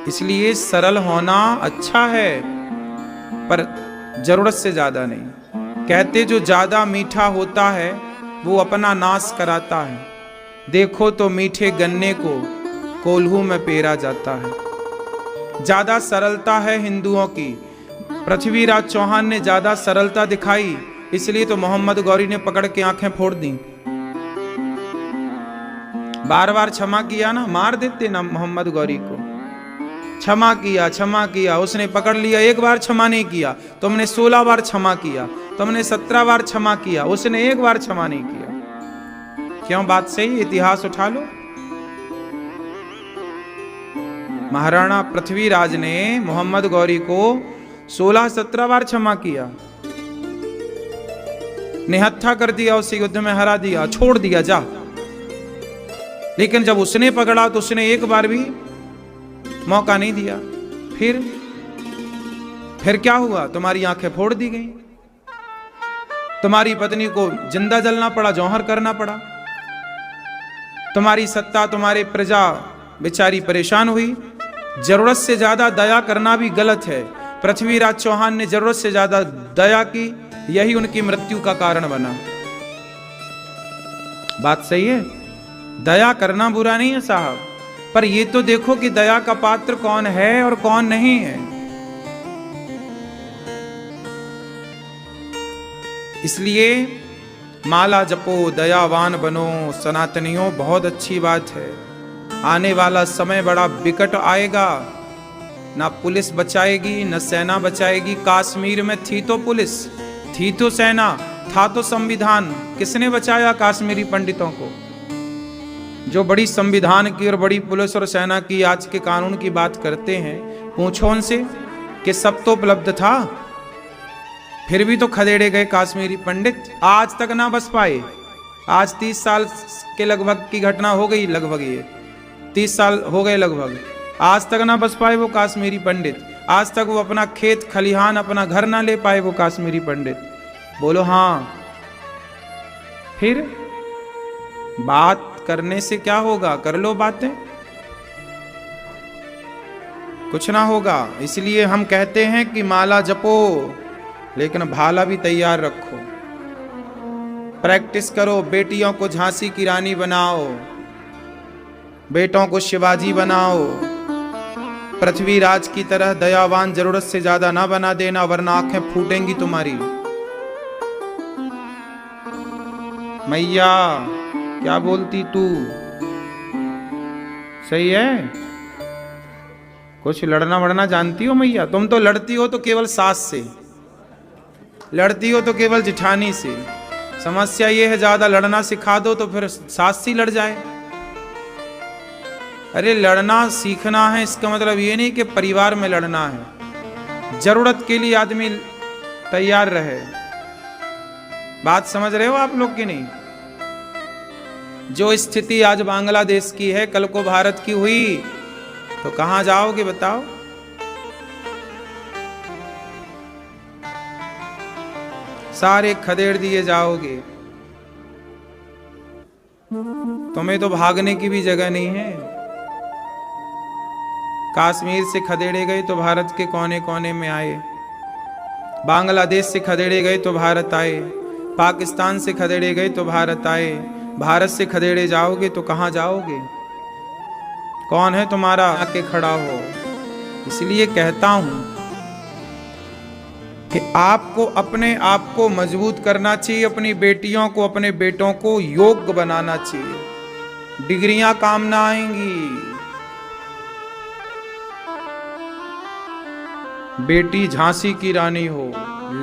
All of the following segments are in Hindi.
इसलिए सरल होना अच्छा है, पर जरूरत से ज्यादा नहीं। कहते जो ज्यादा मीठा होता है वो अपना नाश कराता है। देखो तो मीठे गन्ने को कोल्हू में पेरा जाता है। ज्यादा सरलता है हिंदुओं की। पृथ्वीराज चौहान ने ज्यादा सरलता दिखाई, इसलिए तो मोहम्मद गौरी ने पकड़ के आंखें फोड़ दी। बार बार क्षमा किया ना, मार देते ना मोहम्मद गौरी को। क्षमा किया, क्षमा किया, उसने पकड़ लिया। एक बार क्षमा नहीं किया, तुमने 16 बार क्षमा किया, तुमने 17 बार क्षमा किया, उसने एक बार क्षमा नहीं किया। क्यों? बात सही, इतिहास उठा लो। महाराणा पृथ्वीराज ने मोहम्मद गौरी को 16-17 बार क्षमा किया, निहत्था कर दिया, उसे युद्ध में हरा दिया, छोड़ दिया जा। लेकिन जब उसने पकड़ा तो उसने एक बार भी मौका नहीं दिया। फिर क्या हुआ? तुम्हारी आंखें फोड़ दी गई, तुम्हारी पत्नी को जिंदा जलना पड़ा, जौहर करना पड़ा। तुम्हारी सत्ता, तुम्हारी प्रजा बेचारी परेशान हुई। जरूरत से ज्यादा दया करना भी गलत है। पृथ्वीराज चौहान ने जरूरत से ज्यादा दया की, यही उनकी मृत्यु का कारण बना। बात सही है, दया करना बुरा नहीं है साहब, पर ये तो देखो कि दया का पात्र कौन है और कौन नहीं है। इसलिए माला जपो, दयावान बनो सनातनियों, बहुत अच्छी बात है। आने वाला समय बड़ा विकट आएगा, ना पुलिस बचाएगी न सेना बचाएगी। कश्मीर में थी तो पुलिस, थी तो सेना, था तो संविधान, किसने बचाया कश्मीरी पंडितों को? जो बड़ी संविधान की और बड़ी पुलिस और सेना की आज के कानून की बात करते हैं, पूछो उनसे कि सब तो उपलब्ध था, फिर भी तो खदेड़े गए कश्मीरी पंडित, आज तक ना बच पाए। आज 30 साल के लगभग की घटना हो गई, लगभग ये 30 साल हो गए लगभग, आज तक ना बच पाए वो कश्मीरी पंडित। आज तक वो अपना खेत खलिहान, अपना घर ना ले पाए वो कश्मीरी पंडित। बोलो हाँ। फिर बात करने से क्या होगा? कर लो बातें, कुछ ना होगा। इसलिए हम कहते हैं कि माला जपो, लेकिन भाला भी तैयार रखो। प्रैक्टिस करो, बेटियों को झांसी की रानी बनाओ, बेटों को शिवाजी बनाओ। पृथ्वीराज की तरह दयावान जरूरत से ज्यादा ना बना देना, वरना आंखें फूटेंगी तुम्हारी। मैया क्या बोलती तू? सही है? कुछ लड़ना वड़ना जानती हो मैया? तुम तो लड़ती हो तो केवल सास से, लड़ती हो तो केवल जिठानी से। समस्या ये है, ज्यादा लड़ना सिखा दो तो फिर सास ही लड़ जाए। अरे लड़ना सीखना है, इसका मतलब ये नहीं कि परिवार में लड़ना है। जरूरत के लिए आदमी तैयार रहे। बात समझ रहे हो आप लोग कि नहीं? जो स्थिति आज बांग्लादेश की है, कल को भारत की हुई तो कहां जाओगे बताओ? सारे खदेड़ दिए जाओगे। तुम्हें तो भागने की भी जगह नहीं है। कश्मीर से खदेड़े गए तो भारत के कोने कोने में आए, बांग्लादेश से खदेड़े गए तो भारत आए, पाकिस्तान से खदेड़े गए तो भारत आए। भारत से खदेड़े जाओगे तो कहां जाओगे? कौन है तुम्हारा आके खड़ा हो? इसलिए कहता हूं कि आपको अपने आप को मजबूत करना चाहिए, अपनी बेटियों को, अपने बेटों को योग्य बनाना चाहिए। डिग्रियां काम ना आएंगी। बेटी झांसी की रानी हो,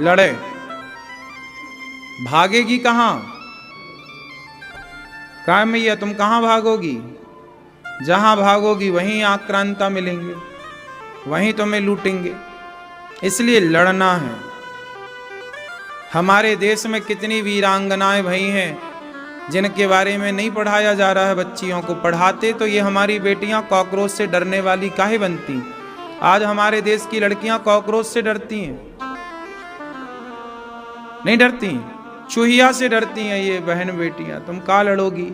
लड़े, भागेगी कहां? कहा मैया तुम कहां भागोगी? जहां भागोगी वहीं आक्रांता मिलेंगे, वहीं तुम्हें लूटेंगे। इसलिए लड़ना है। हमारे देश में कितनी वीरांगनाएं भई हैं जिनके बारे में नहीं पढ़ाया जा रहा है बच्चियों को। पढ़ाते तो ये हमारी बेटियां कॉकरोच से डरने वाली काहे बनती? आज हमारे देश की लड़कियां कॉकरोच से डरती हैं, नहीं डरती, चूहिया से डरती हैं। ये बहन बेटियां, तुम का लड़ोगी?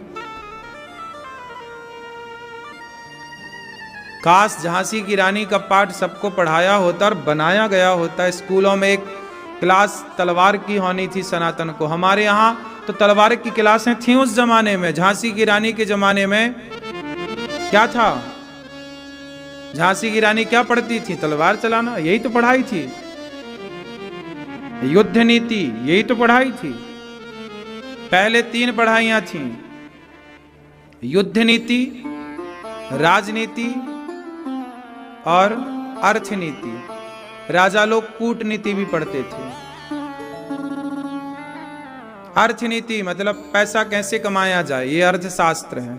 काश झांसी की रानी का पाठ सबको पढ़ाया होता और बनाया गया होता। स्कूलों में एक क्लास तलवार की होनी थी सनातन को। हमारे यहाँ तो तलवार की क्लासें थी उस जमाने में। झांसी की रानी के जमाने में क्या था? झांसी की रानी क्या पढ़ती थी? तलवार चलाना, यही तो पढ़ाई थी। युद्ध नीति, यही तो पढ़ाई थी। पहले 3 पढ़ाइयां थी, युद्ध नीति, राजनीति और अर्थनीति। राजा लोग कूटनीति भी पढ़ते थे। अर्थनीति मतलब पैसा कैसे कमाया जाए, ये अर्थशास्त्र है।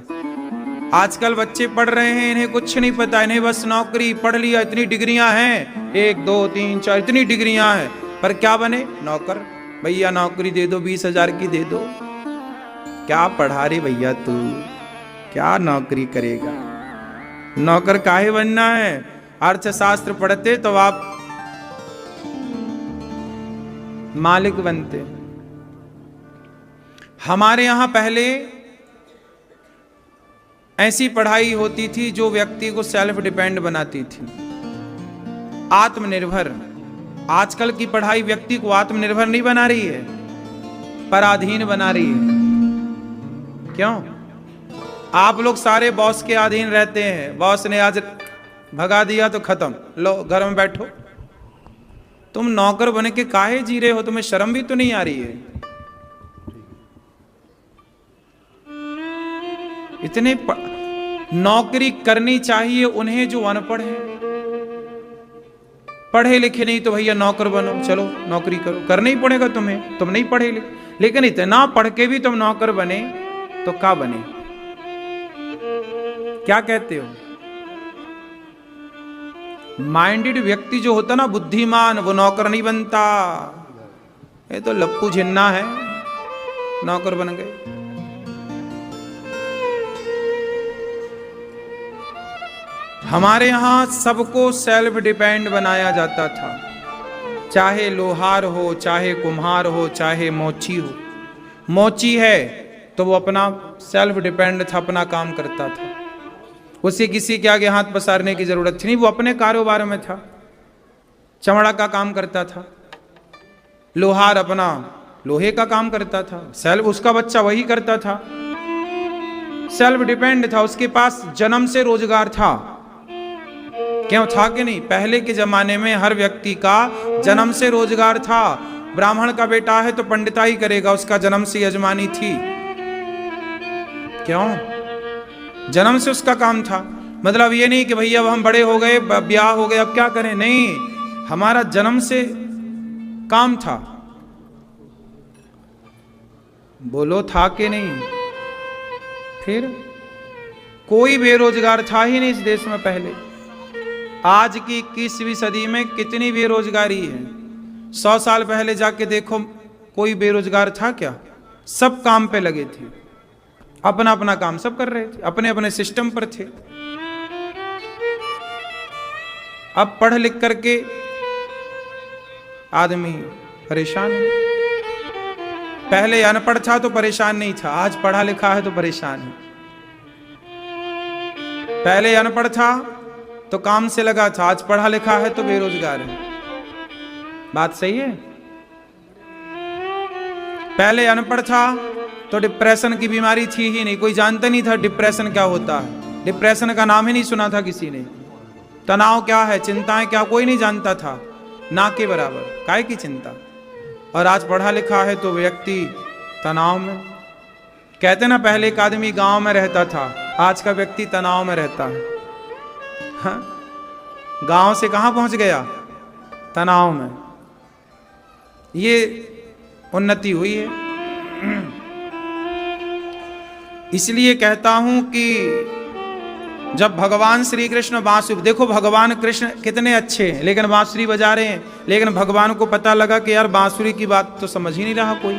आजकल बच्चे पढ़ रहे हैं, इन्हें कुछ नहीं पता, इन्हें बस नौकरी, पढ़ लिया, इतनी डिग्रियां हैं, 1 2 3 4 इतनी डिग्रियां हैं, पर क्या बने? नौकर। भैया नौकरी दे दो, 20,000 की दे दो। क्या पढ़ा रे भैया तू, क्या नौकरी करेगा? नौकर काहे बनना है? अर्थशास्त्र पढ़ते तो आप मालिक बनते। हमारे यहां पहले ऐसी पढ़ाई होती थी जो व्यक्ति को सेल्फ डिपेंड बनाती थी, आत्मनिर्भर। आजकल की पढ़ाई व्यक्ति को आत्मनिर्भर नहीं बना रही है, पराधीन बना रही है। क्यों? आप लोग सारे बॉस के अधीन रहते हैं। बॉस ने आज भगा दिया तो खत्म, लो घर में बैठो। तुम नौकर बने के काहे जी रहे हो? तुम्हें शर्म भी तो नहीं आ रही है? इतने नौकरी करनी चाहिए उन्हें जो अनपढ़ है। पढ़े लिखे नहीं तो भैया नौकर बनो, चलो नौकरी करो, करना ही पड़ेगा तुम्हें, तुम नहीं पढ़े लिखे। लेकिन इतना पढ़ के भी तुम नौकर बने तो क्या बने? क्या कहते हो? माइंडेड व्यक्ति जो होता ना, बुद्धिमान, वो नौकर नहीं बनता। ये तो लप्पू झिन्ना है, नौकर बन गए। हमारे यहां सबको सेल्फ डिपेंड बनाया जाता था, चाहे लोहार हो, चाहे कुम्हार हो, चाहे मोची हो। मोची है तो वो अपना सेल्फ डिपेंड था, अपना काम करता था, उसे किसी के आगे हाथ पसारने की जरूरत थी नहीं, वो अपने कारोबार में था, चमड़ा का काम करता था। लोहार अपना लोहे का काम करता था, सेल्फ, उसका बच्चा वही करता था, सेल्फ डिपेंड था, उसके पास जन्म से रोजगार था। क्यों था कि नहीं? पहले के जमाने में हर व्यक्ति का जन्म से रोजगार था। ब्राह्मण का बेटा है तो पंडिताई करेगा, उसका जन्म से यजमानी थी। क्यों? जन्म से उसका काम था। मतलब ये नहीं कि भैया अब हम बड़े हो गए, ब्याह हो गए, अब क्या करें, नहीं, हमारा जन्म से काम था। बोलो था कि नहीं? फिर कोई बेरोजगार था ही नहीं इस देश में पहले। आज की 21वीं सदी में कितनी बेरोजगारी है। 100 साल पहले जाके देखो, कोई बेरोजगार था क्या? सब काम पे लगे थे, अपना अपना काम सब कर रहे थे, अपने अपने सिस्टम पर थे। अब पढ़ लिख करके आदमी परेशान है। पहले अनपढ़ था तो परेशान नहीं था, आज पढ़ा लिखा है तो परेशान है। पहले अनपढ़ था तो काम से लगा था, आज पढ़ा लिखा है तो बेरोजगार है। बात सही है? पहले अनपढ़ था तो डिप्रेशन की बीमारी थी ही नहीं, कोई जानता नहीं था डिप्रेशन क्या होता है, डिप्रेशन का नाम ही नहीं सुना था किसी ने। तनाव क्या है, चिंताएं क्या, कोई नहीं जानता था, ना के बराबर, काहे की चिंता। और आज पढ़ा लिखा है तो व्यक्ति तनाव में। कहते ना, पहले एक आदमी गांव में रहता था, आज का व्यक्ति तनाव में रहता है। हाँ? गांव से कहां पहुंच गया? तनाव में। ये उन्नति हुई है। इसलिए कहता हूं कि जब भगवान श्री कृष्ण बांसुरी, देखो भगवान कृष्ण कितने अच्छे हैं, लेकिन बांसुरी बजा रहे हैं, लेकिन भगवान को पता लगा कि यार बांसुरी की बात तो समझ ही नहीं रहा कोई,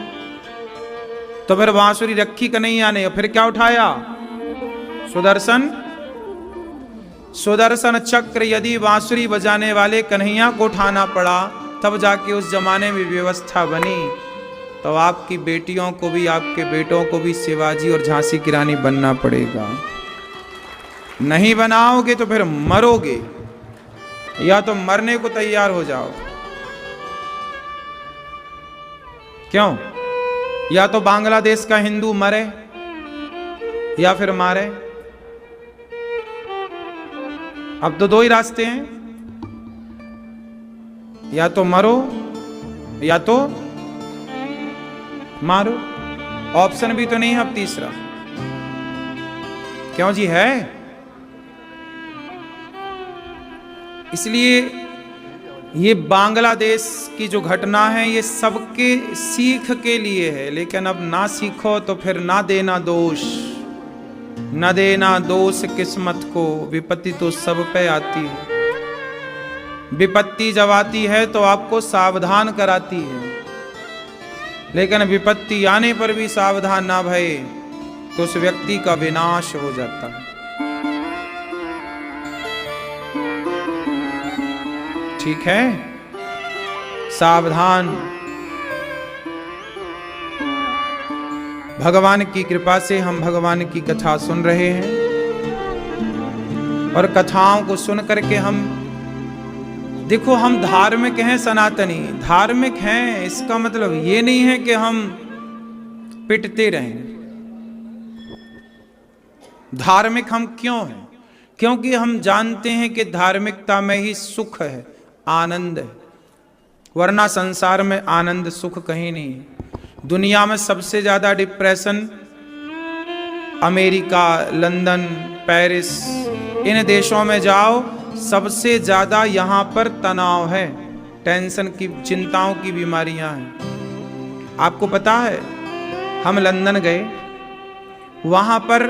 तो फिर बांसुरी रखी कन्हैया ने, फिर क्या उठाया? सुदर्शन, सुदर्शन चक्र। यदि बांसुरी बजाने वाले कन्हैया को उठाना पड़ा, तब जाके उस जमाने में व्यवस्था बनी। तो आपकी बेटियों को भी, आपके बेटों को भी शिवाजी और झांसी की रानी बनना पड़ेगा। नहीं बनाओगे तो फिर मरोगे, या तो मरने को तैयार हो जाओ। क्यों? या तो बांग्लादेश का हिंदू मरे या फिर मारे। अब तो दो ही रास्ते हैं, या तो मरो या तो मारो। ऑप्शन भी तो नहीं है अब तीसरा। क्यों जी? है। इसलिए ये बांग्लादेश की जो घटना है ये सबके सीख के लिए है। लेकिन अब ना सीखो तो फिर ना देना दोष, न देना दोष किस्मत को, विपत्ति तो सब पे आती है। विपत्ति जब आती है तो आपको सावधान कराती है, लेकिन विपत्ति आने पर भी सावधान ना भये तो उस व्यक्ति का विनाश हो जाता है। ठीक है, सावधान। भगवान की कृपा से हम भगवान की कथा सुन रहे हैं, और कथाओं को सुन करके हम देखो, हम धार्मिक हैं, सनातनी धार्मिक हैं। इसका मतलब ये नहीं है कि हम पिटते रहें। धार्मिक हम क्यों हैं? क्योंकि हम जानते हैं कि धार्मिकता में ही सुख है, आनंद है, वरना संसार में आनंद सुख कहीं नहीं है। दुनिया में सबसे ज्यादा डिप्रेशन अमेरिका, लंदन, पेरिस, इन देशों में जाओ, सबसे ज्यादा यहां पर तनाव है, टेंशन की, चिंताओं की बीमारियां हैं। आपको पता है, हम लंदन गए, वहां पर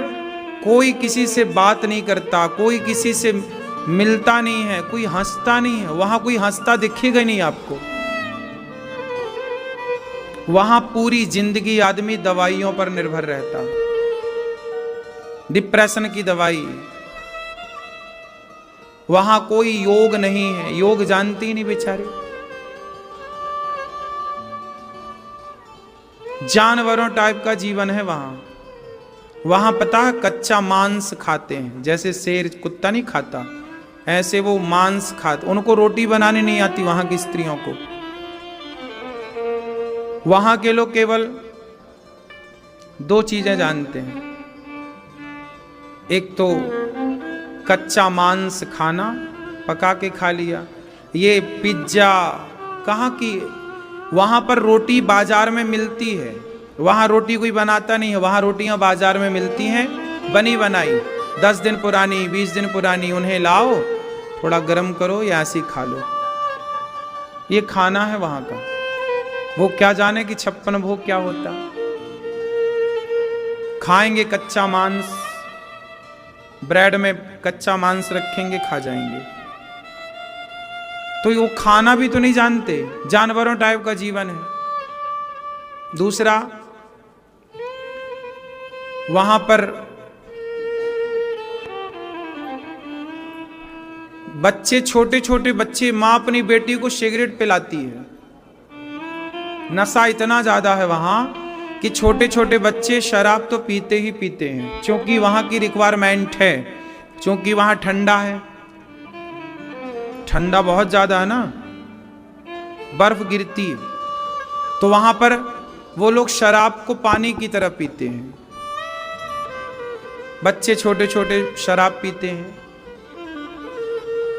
कोई किसी से बात नहीं करता, कोई किसी से मिलता नहीं है, कोई हंसता नहीं है। वहां कोई हंसता दिखेगा नहीं आपको। वहां पूरी जिंदगी आदमी दवाइयों पर निर्भर रहता, डिप्रेशन की दवाई। वहां कोई योग नहीं है, योग जानती ही नहीं बेचारे। जानवरों टाइप का जीवन है वहां। वहां पता है, कच्चा मांस खाते हैं, जैसे शेर कुत्ता नहीं खाता, ऐसे वो मांस खाते। उनको रोटी बनाने नहीं आती वहां की स्त्रियों को। वहां के लोग केवल दो चीजें जानते हैं, एक तो कच्चा मांस खाना, पका के खा लिया। ये पिज्जा कहाँ की? वहां पर रोटी बाजार में मिलती है, वहां रोटी कोई बनाता नहीं है। वहां रोटियां बाजार में मिलती हैं, बनी बनाई, 10 दिन पुरानी, 20 दिन पुरानी। उन्हें लाओ, थोड़ा गर्म करो या ऐसे खा लो। ये खाना है वहां का। वो क्या जाने कि 56 भोग क्या होता। खाएंगे कच्चा मांस, ब्रेड में कच्चा मांस रखेंगे, खा जाएंगे। तो वो खाना भी तो नहीं जानते, जानवरों टाइप का जीवन है। दूसरा, वहां पर बच्चे, छोटे छोटे बच्चे, मां अपनी बेटी को सिगरेट पिलाती है। नशा इतना ज्यादा है वहां कि छोटे छोटे बच्चे शराब तो पीते ही पीते हैं, क्योंकि वहां की रिक्वायरमेंट है, क्योंकि वहां ठंडा है, ठंडा बहुत ज्यादा है ना, बर्फ गिरती है। तो वहां पर वो लोग शराब को पानी की तरह पीते हैं। बच्चे छोटे छोटे शराब पीते हैं।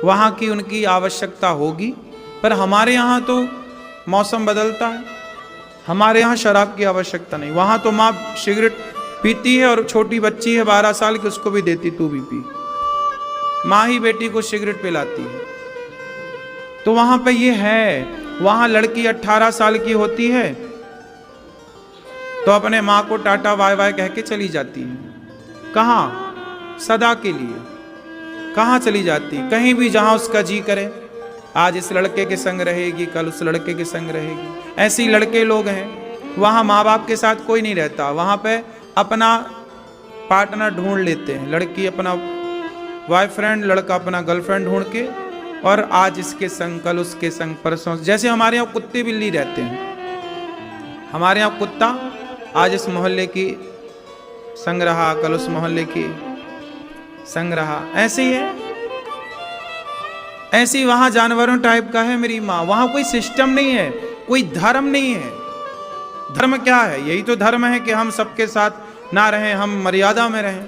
वहां की उनकी आवश्यकता होगी, पर हमारे यहाँ तो मौसम बदलता है, हमारे यहाँ शराब की आवश्यकता नहीं। वहां तो माँ सिगरेट पीती है और छोटी बच्ची है 12 साल की, उसको भी देती, तू भी पी। माँ ही बेटी को सिगरेट पिलाती है। तो वहां पे ये है। वहां लड़की 18 साल की होती है तो अपने माँ को टाटा बाय बाय कह के चली जाती है। कहाँ? सदा के लिए। कहाँ चली जाती? कहीं भी जहां उसका जी करे। आज इस लड़के के संग रहेगी, कल उस लड़के के संग रहेगी। ऐसे ही लड़के लोग हैं। वहां माँ बाप के साथ कोई नहीं रहता, वहां पे अपना पार्टनर ढूंढ लेते हैं। लड़की अपना बॉयफ्रेंड, लड़का अपना गर्लफ्रेंड ढूंढ के, और आज इसके संग, कल उसके संग, परसों। जैसे हमारे यहाँ कुत्ते बिल्ली रहते हैं। हमारे यहाँ कुत्ता आज इस मोहल्ले की संग रहा, कल उस मोहल्ले की संग रहा, ऐसे ही है। ऐसे ही वहां जानवरों टाइप का है मेरी माँ। वहां कोई सिस्टम नहीं है, कोई धर्म नहीं है। धर्म क्या है? यही तो धर्म है कि हम सबके साथ ना रहें, हम मर्यादा में रहें।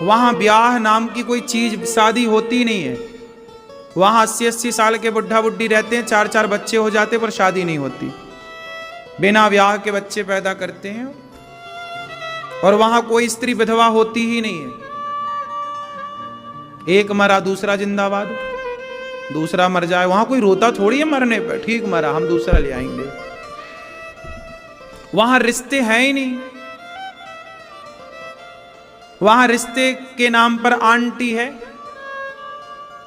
वहां ब्याह नाम की कोई चीज, शादी होती नहीं है। वहां 80-80 साल के बुढ़ा बुढ़ी रहते हैं, 4-4 बच्चे हो जाते पर शादी नहीं होती, बिना ब्याह के बच्चे पैदा करते हैं। और वहां कोई स्त्री विधवा होती ही नहीं है। एक मरा दूसरा जिंदाबाद, दूसरा मर जाए, वहां कोई रोता थोड़ी है मरने पर, ठीक मरा हम दूसरा ले आएंगे। वहां रिश्ते हैं ही नहीं। वहां रिश्ते के नाम पर आंटी है,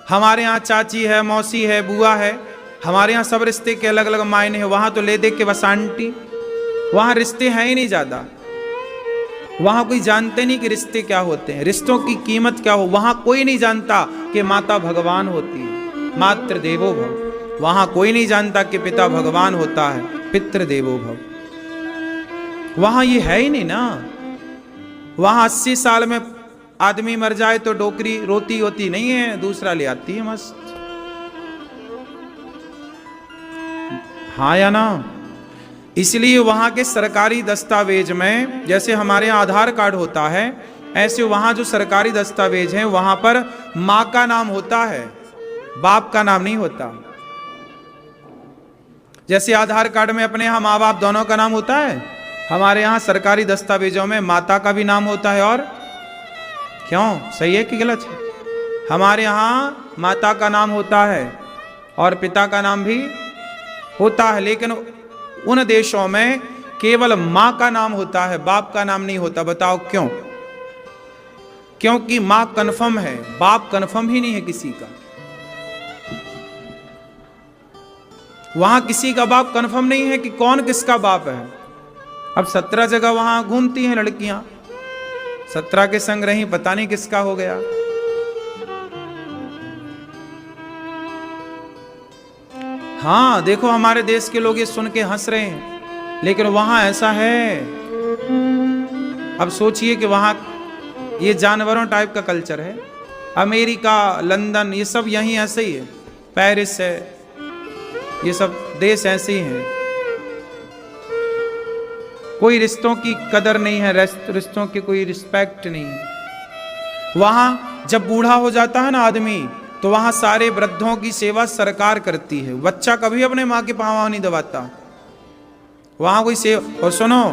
हमारे यहां चाची है, मौसी है, बुआ है, हमारे यहां सब रिश्ते के अलग अलग मायने हैं। वहां तो ले दे के बस आंटी। वहां रिश्ते हैं ही नहीं ज्यादा। वहां कोई जानते नहीं कि रिश्ते क्या होते हैं, रिश्तों की कीमत क्या हो। वहां कोई नहीं जानता कि माता भगवान होती है, मातृ देवो भव। वहां कोई नहीं जानता कि पिता भगवान होता है, पितृ देवो भव। वहां ये है ही नहीं ना। वहां 80 साल में आदमी मर जाए तो डोकरी रोती होती नहीं है, दूसरा ले आती है मस्त। हाँ या ना? इसलिए वहां के सरकारी दस्तावेज में, जैसे हमारे यहाँ आधार कार्ड होता है, ऐसे वहां जो सरकारी दस्तावेज हैं वहां पर मां का नाम होता है, बाप का नाम नहीं होता। जैसे आधार कार्ड में अपने यहाँ माँ बाप दोनों का नाम होता है, हमारे यहाँ सरकारी दस्तावेजों में माता का भी नाम होता है। और क्यों, सही है कि गलत है? हमारे यहाँ माता का नाम होता है और पिता का नाम भी होता है, लेकिन उन देशों में केवल मां का नाम होता है, बाप का नाम नहीं होता। बताओ क्यों? क्योंकि मां कन्फर्म है, बाप कन्फर्म ही नहीं है किसी का। वहां किसी का बाप कन्फर्म नहीं है कि कौन किसका बाप है। अब 17 जगह वहां घूमती हैं लड़कियां, 17 के संग रही, पता नहीं किसका हो गया। हाँ देखो, हमारे देश के लोग ये सुन के हंस रहे हैं, लेकिन वहां ऐसा है। अब सोचिए कि वहां ये जानवरों टाइप का कल्चर है। अमेरिका, लंदन, ये सब यहीं ऐसे ही है, पेरिस है, ये सब देश ऐसे ही हैं। कोई रिश्तों की कदर नहीं है, रिश्तों की कोई रिस्पेक्ट नहीं है। वहां जब बूढ़ा हो जाता है ना आदमी, तो वहां सारे वृद्धों की सेवा सरकार करती है। बच्चा कभी अपने माँ के पाँव नहीं दबाता, वहां कोई सेवा। और सुनो,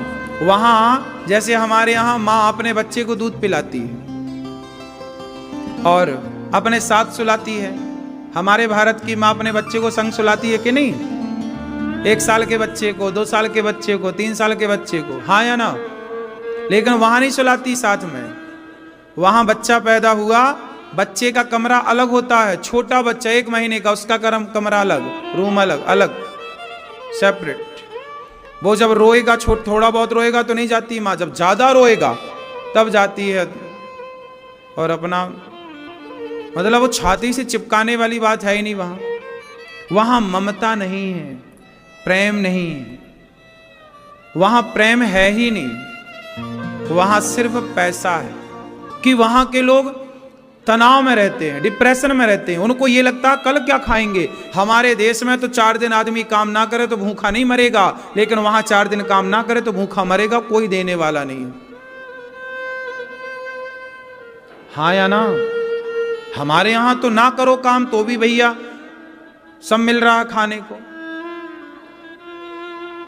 वहां जैसे हमारे यहाँ माँ अपने बच्चे को दूध पिलाती है और अपने साथ सुलाती है, हमारे भारत की माँ अपने बच्चे को संग सुलाती है कि नहीं? 1 साल के बच्चे को, 2 साल के बच्चे को, 3 साल के बच्चे को, हाँ या ना? लेकिन वहां नहीं सुलाती साथ में। वहां बच्चा पैदा हुआ, बच्चे का कमरा अलग होता है। छोटा बच्चा 1 महीने का, उसका कमरा अलग, रूम अलग, अलग सेपरेट। वो जब रोएगा, थोड़ा बहुत रोएगा तो नहीं जाती माँ, जब ज्यादा रोएगा तब जाती है। और अपना मतलब वो छाती से चिपकाने वाली बात है ही नहीं वहां। वहां ममता नहीं है, प्रेम नहीं है, वहां प्रेम है ही नहीं। वहां सिर्फ पैसा है। कि वहां के लोग तनाव में रहते हैं, डिप्रेशन में रहते हैं, उनको ये लगता है कल क्या खाएंगे। हमारे देश में तो 4 दिन आदमी काम ना करे तो भूखा नहीं मरेगा, लेकिन वहां 4 दिन काम ना करे तो भूखा मरेगा, कोई देने वाला नहीं है। हाँ या ना? हमारे यहां तो ना करो काम तो भी भैया सब मिल रहा खाने को।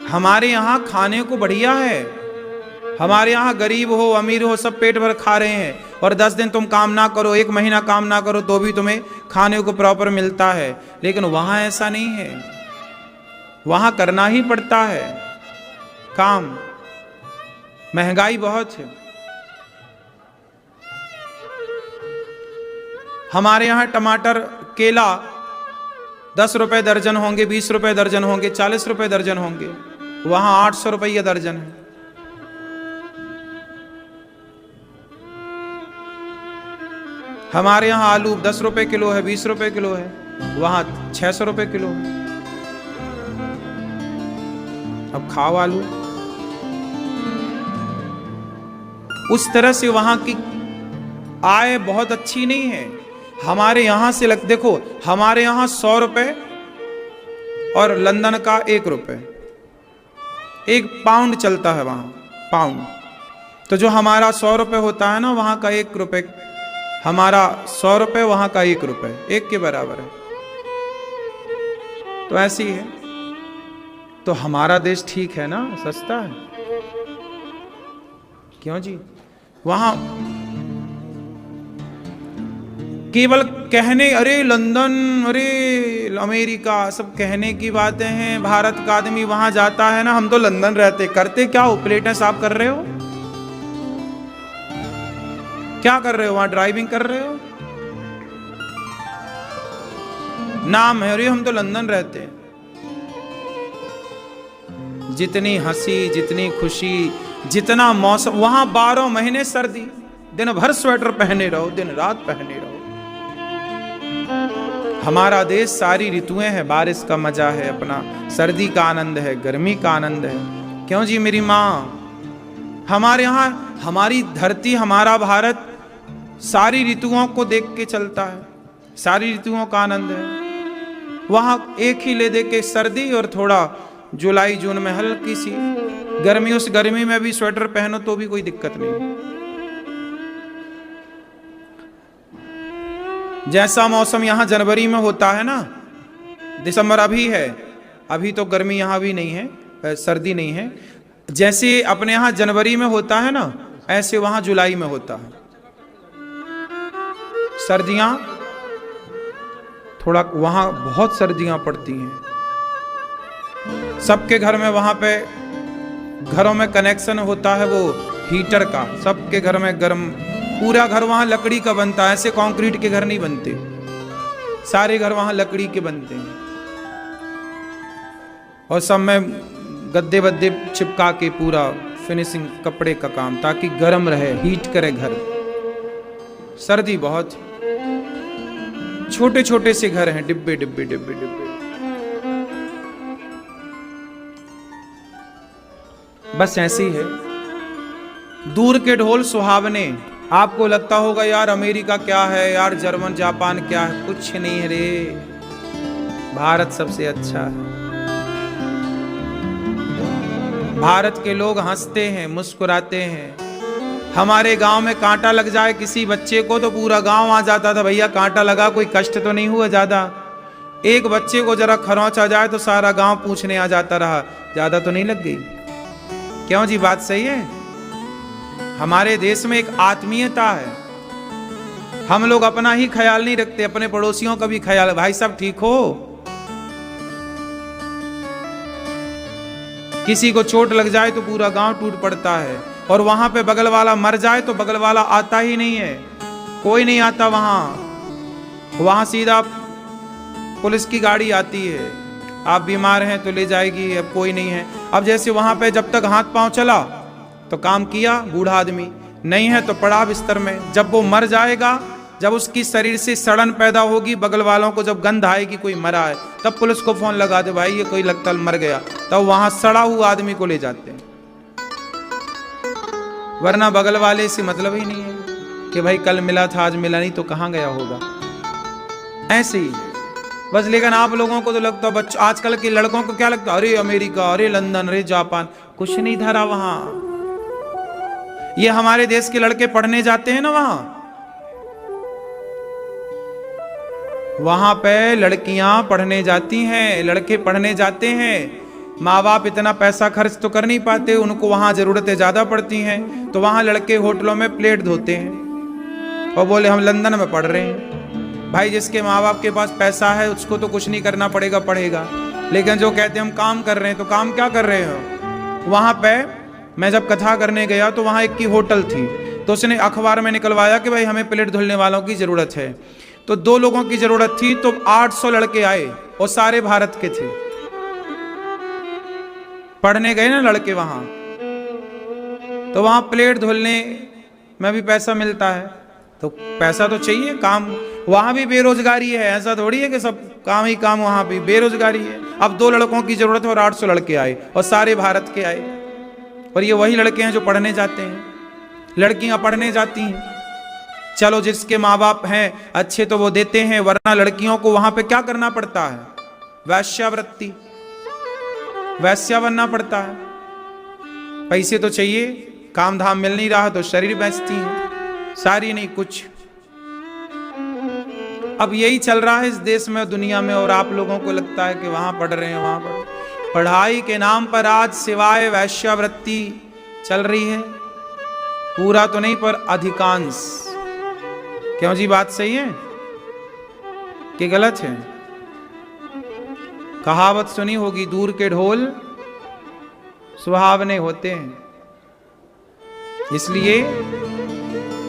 हमारे यहां खाने को बढ़िया है। हमारे यहाँ गरीब हो अमीर हो सब पेट भर खा रहे हैं, और 10 दिन तुम काम ना करो, 1 महीना काम ना करो तो भी तुम्हें खाने को प्रॉपर मिलता है। लेकिन वहां ऐसा नहीं है, वहां करना ही पड़ता है काम। महंगाई बहुत है। हमारे यहाँ टमाटर, केला 10 रुपए दर्जन होंगे, 20 रुपए दर्जन होंगे, 40 रुपए दर्जन होंगे। वहां 800 रुपये दर्जन है। हमारे यहाँ आलू 10 रुपए किलो है, 20 रुपए किलो है, वहां 600 रुपए किलो है। अब खाओ आलू। उस तरह से वहां की आय बहुत अच्छी नहीं है। हमारे यहां से देखो, हमारे यहां 100 रुपए और लंदन का 1 रुपए, 1 पाउंड चलता है वहां, पाउंड। तो जो हमारा 100 रुपए होता है ना, वहां का 1 रुपए, हमारा 100 रुपए वहां का 1 रुपए, 1 के बराबर है। तो ऐसी है। तो हमारा देश ठीक है ना, सस्ता है, क्यों जी? वहां केवल कहने, अरे लंदन, अरे अमेरिका, सब कहने की बातें हैं। भारत का आदमी वहां जाता है ना, हम तो लंदन रहते, करते क्या हो? प्लेटें साफ कर रहे हो? क्या कर रहे हो? वहां ड्राइविंग कर रहे हो? नाम है, अरे हम तो लंदन रहते हैं। जितनी हंसी, जितनी खुशी, जितना मौसम, वहां 12 महीने सर्दी, दिन भर स्वेटर पहने रहो, दिन रात पहने रहो। हमारा देश सारी ऋतुएं हैं, बारिश का मजा है अपना, सर्दी का आनंद है, गर्मी का आनंद है। क्यों जी मेरी माँ? हमारे यहाँ, हमारी धरती, हमारा भारत सारी ऋतुओं को देख के चलता है, सारी ऋतुओं का आनंद है। वहां एक ही ले दे के सर्दी और थोड़ा जुलाई जून में हल्की सी गर्मी, उस गर्मी में भी स्वेटर पहनो तो भी कोई दिक्कत नहीं। जैसा मौसम यहां जनवरी में होता है ना, दिसंबर अभी है, अभी तो गर्मी यहां भी नहीं है, सर्दी नहीं है। जैसे अपने यहां जनवरी में होता है ना, ऐसे वहां जुलाई में होता है। सर्दियां थोड़ा, वहां बहुत सर्दियां पड़ती हैं। सबके घर में, वहां पे घरों में कनेक्शन होता है वो हीटर का, सबके घर में गर्म, पूरा घर वहां लकड़ी का बनता है। ऐसे कंक्रीट के घर नहीं बनते, सारे घर वहां लकड़ी के बनते हैं। और सब में गद्दे वद्दे चिपका के पूरा फिनिशिंग कपड़े का काम, ताकि गर्म रहे, हीट करे घर। सर्दी बहुत, छोटे छोटे से घर हैं, डिब्बे डिब्बे डिब्बे डिब्बे। बस ऐसी है। दूर के ढोल सुहावने। आपको लगता होगा यार अमेरिका क्या है, यार जर्मन जापान क्या है, कुछ नहीं है रे, भारत सबसे अच्छा है। भारत के लोग हंसते हैं, मुस्कुराते हैं। हमारे गांव में कांटा लग जाए किसी बच्चे को तो पूरा गांव आ जाता था, भैया कांटा लगा, कोई कष्ट तो नहीं हुआ ज्यादा। एक बच्चे को जरा खरोंच आ जाए तो सारा गांव पूछने आ जाता रहा, ज्यादा तो नहीं लग गई? क्यों जी, बात सही है। हमारे देश में एक आत्मीयता है। हम लोग अपना ही ख्याल नहीं रखते, अपने पड़ोसियों का भी ख्याल। भाई साहब ठीक हो? किसी को चोट लग जाए तो पूरा गांव टूट पड़ता है, और वहां पे बगल वाला मर जाए तो बगल वाला आता ही नहीं है, कोई नहीं आता वहां सीधा पुलिस की गाड़ी आती है, आप बीमार हैं तो ले जाएगी, अब कोई नहीं है। अब जैसे वहां पे जब तक हाथ पांव चला तो काम किया बूढ़ा आदमी, नहीं है तो पड़ा बिस्तर में। जब वो मर जाएगा, जब उसकी शरीर से सड़न पैदा होगी, बगल वालों को जब गंध आएगी कोई मरा है, तब पुलिस को फोन लगा दे, भाई ये कोई लगता मर गया, तब वहां सड़ा हुआ आदमी को ले जाते हैं। वरना बगल वाले से मतलब ही नहीं है कि भाई कल मिला था आज मिला नहीं तो कहां गया होगा, ऐसे ही बस। लेकिन आप लोगों को तो लगता है, बच्चों आजकल के लड़कों को क्या लगता है, अरे अमेरिका, अरे लंदन, अरे जापान, कुछ नहीं धरा वहां। ये हमारे देश के लड़के पढ़ने जाते हैं ना वहां पे लड़कियां पढ़ने जाती हैं, लड़के पढ़ने जाते हैं। माँ बाप इतना पैसा खर्च तो कर नहीं पाते, उनको वहां जरूरतें ज्यादा पड़ती हैं, तो वहां लड़के होटलों में प्लेट धोते हैं और बोले हम लंदन में पढ़ रहे हैं। भाई जिसके माँ बाप के पास पैसा है उसको तो कुछ नहीं करना पड़ेगा, पढ़ेगा। लेकिन जो कहते हैं हम काम कर रहे हैं, तो काम क्या कर रहे हो? वहां पे मैं जब कथा करने गया तो वहां एक की होटल थी, तो उसने अखबार में निकलवाया कि भाई हमें प्लेट धुलने वालों की जरूरत है। तो 2 लोगों की जरूरत थी, तो 800 लड़के आए और सारे भारत के थे। पढ़ने गए ना लड़के वहां, तो वहां प्लेट धुलने में भी पैसा मिलता है, तो पैसा तो चाहिए, काम। वहां भी बेरोजगारी है, ऐसा थोड़ी है कि सब काम ही काम, वहां भी बेरोजगारी है। अब 2 लड़कों की जरूरत है और 800 लड़के आए और सारे भारत के आए, और ये वही लड़के हैं जो पढ़ने जाते हैं। लड़कियां पढ़ने जाती हैं, चलो जिसके माँ बाप हैं अच्छे तो वो देते हैं, वरना लड़कियों को वहां पे क्या करना पड़ता है? वैश्यावृत्ति, वैश्या बनना पड़ता है। पैसे तो चाहिए, काम धाम मिल नहीं रहा तो शरीर बेचती है, सारी नहीं कुछ। अब यही चल रहा है इस देश में, दुनिया में, और आप लोगों को लगता है कि वहां पढ़ रहे हैं, वहां पढ़। पढ़ाई के नाम पर आज सिवाय वैश्यावृत्ति चल रही है। पूरा तो नहीं पर अधिकांश। क्यों जी, बात सही है कि गलत है? कहावत सुनी होगी, दूर के ढोल सुहावने होते हैं। इसलिए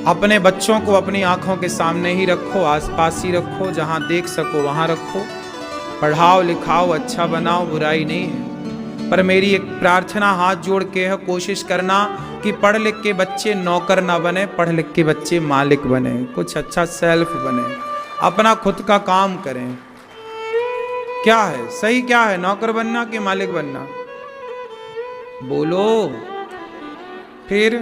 अपने बच्चों को अपनी आंखों के सामने ही रखो, आसपास ही रखो, जहां देख सको वहां रखो। पढ़ाओ लिखाओ, अच्छा बनाओ, बुराई नहीं है। पर मेरी एक प्रार्थना हाथ जोड़ के है, कोशिश करना कि पढ़ लिख के बच्चे नौकर ना बने, पढ़ लिख के बच्चे मालिक बने, कुछ अच्छा सेल्फ बने, अपना खुद का काम करें। क्या है सही, क्या है, नौकर बनना कि मालिक बनना? बोलो फिर।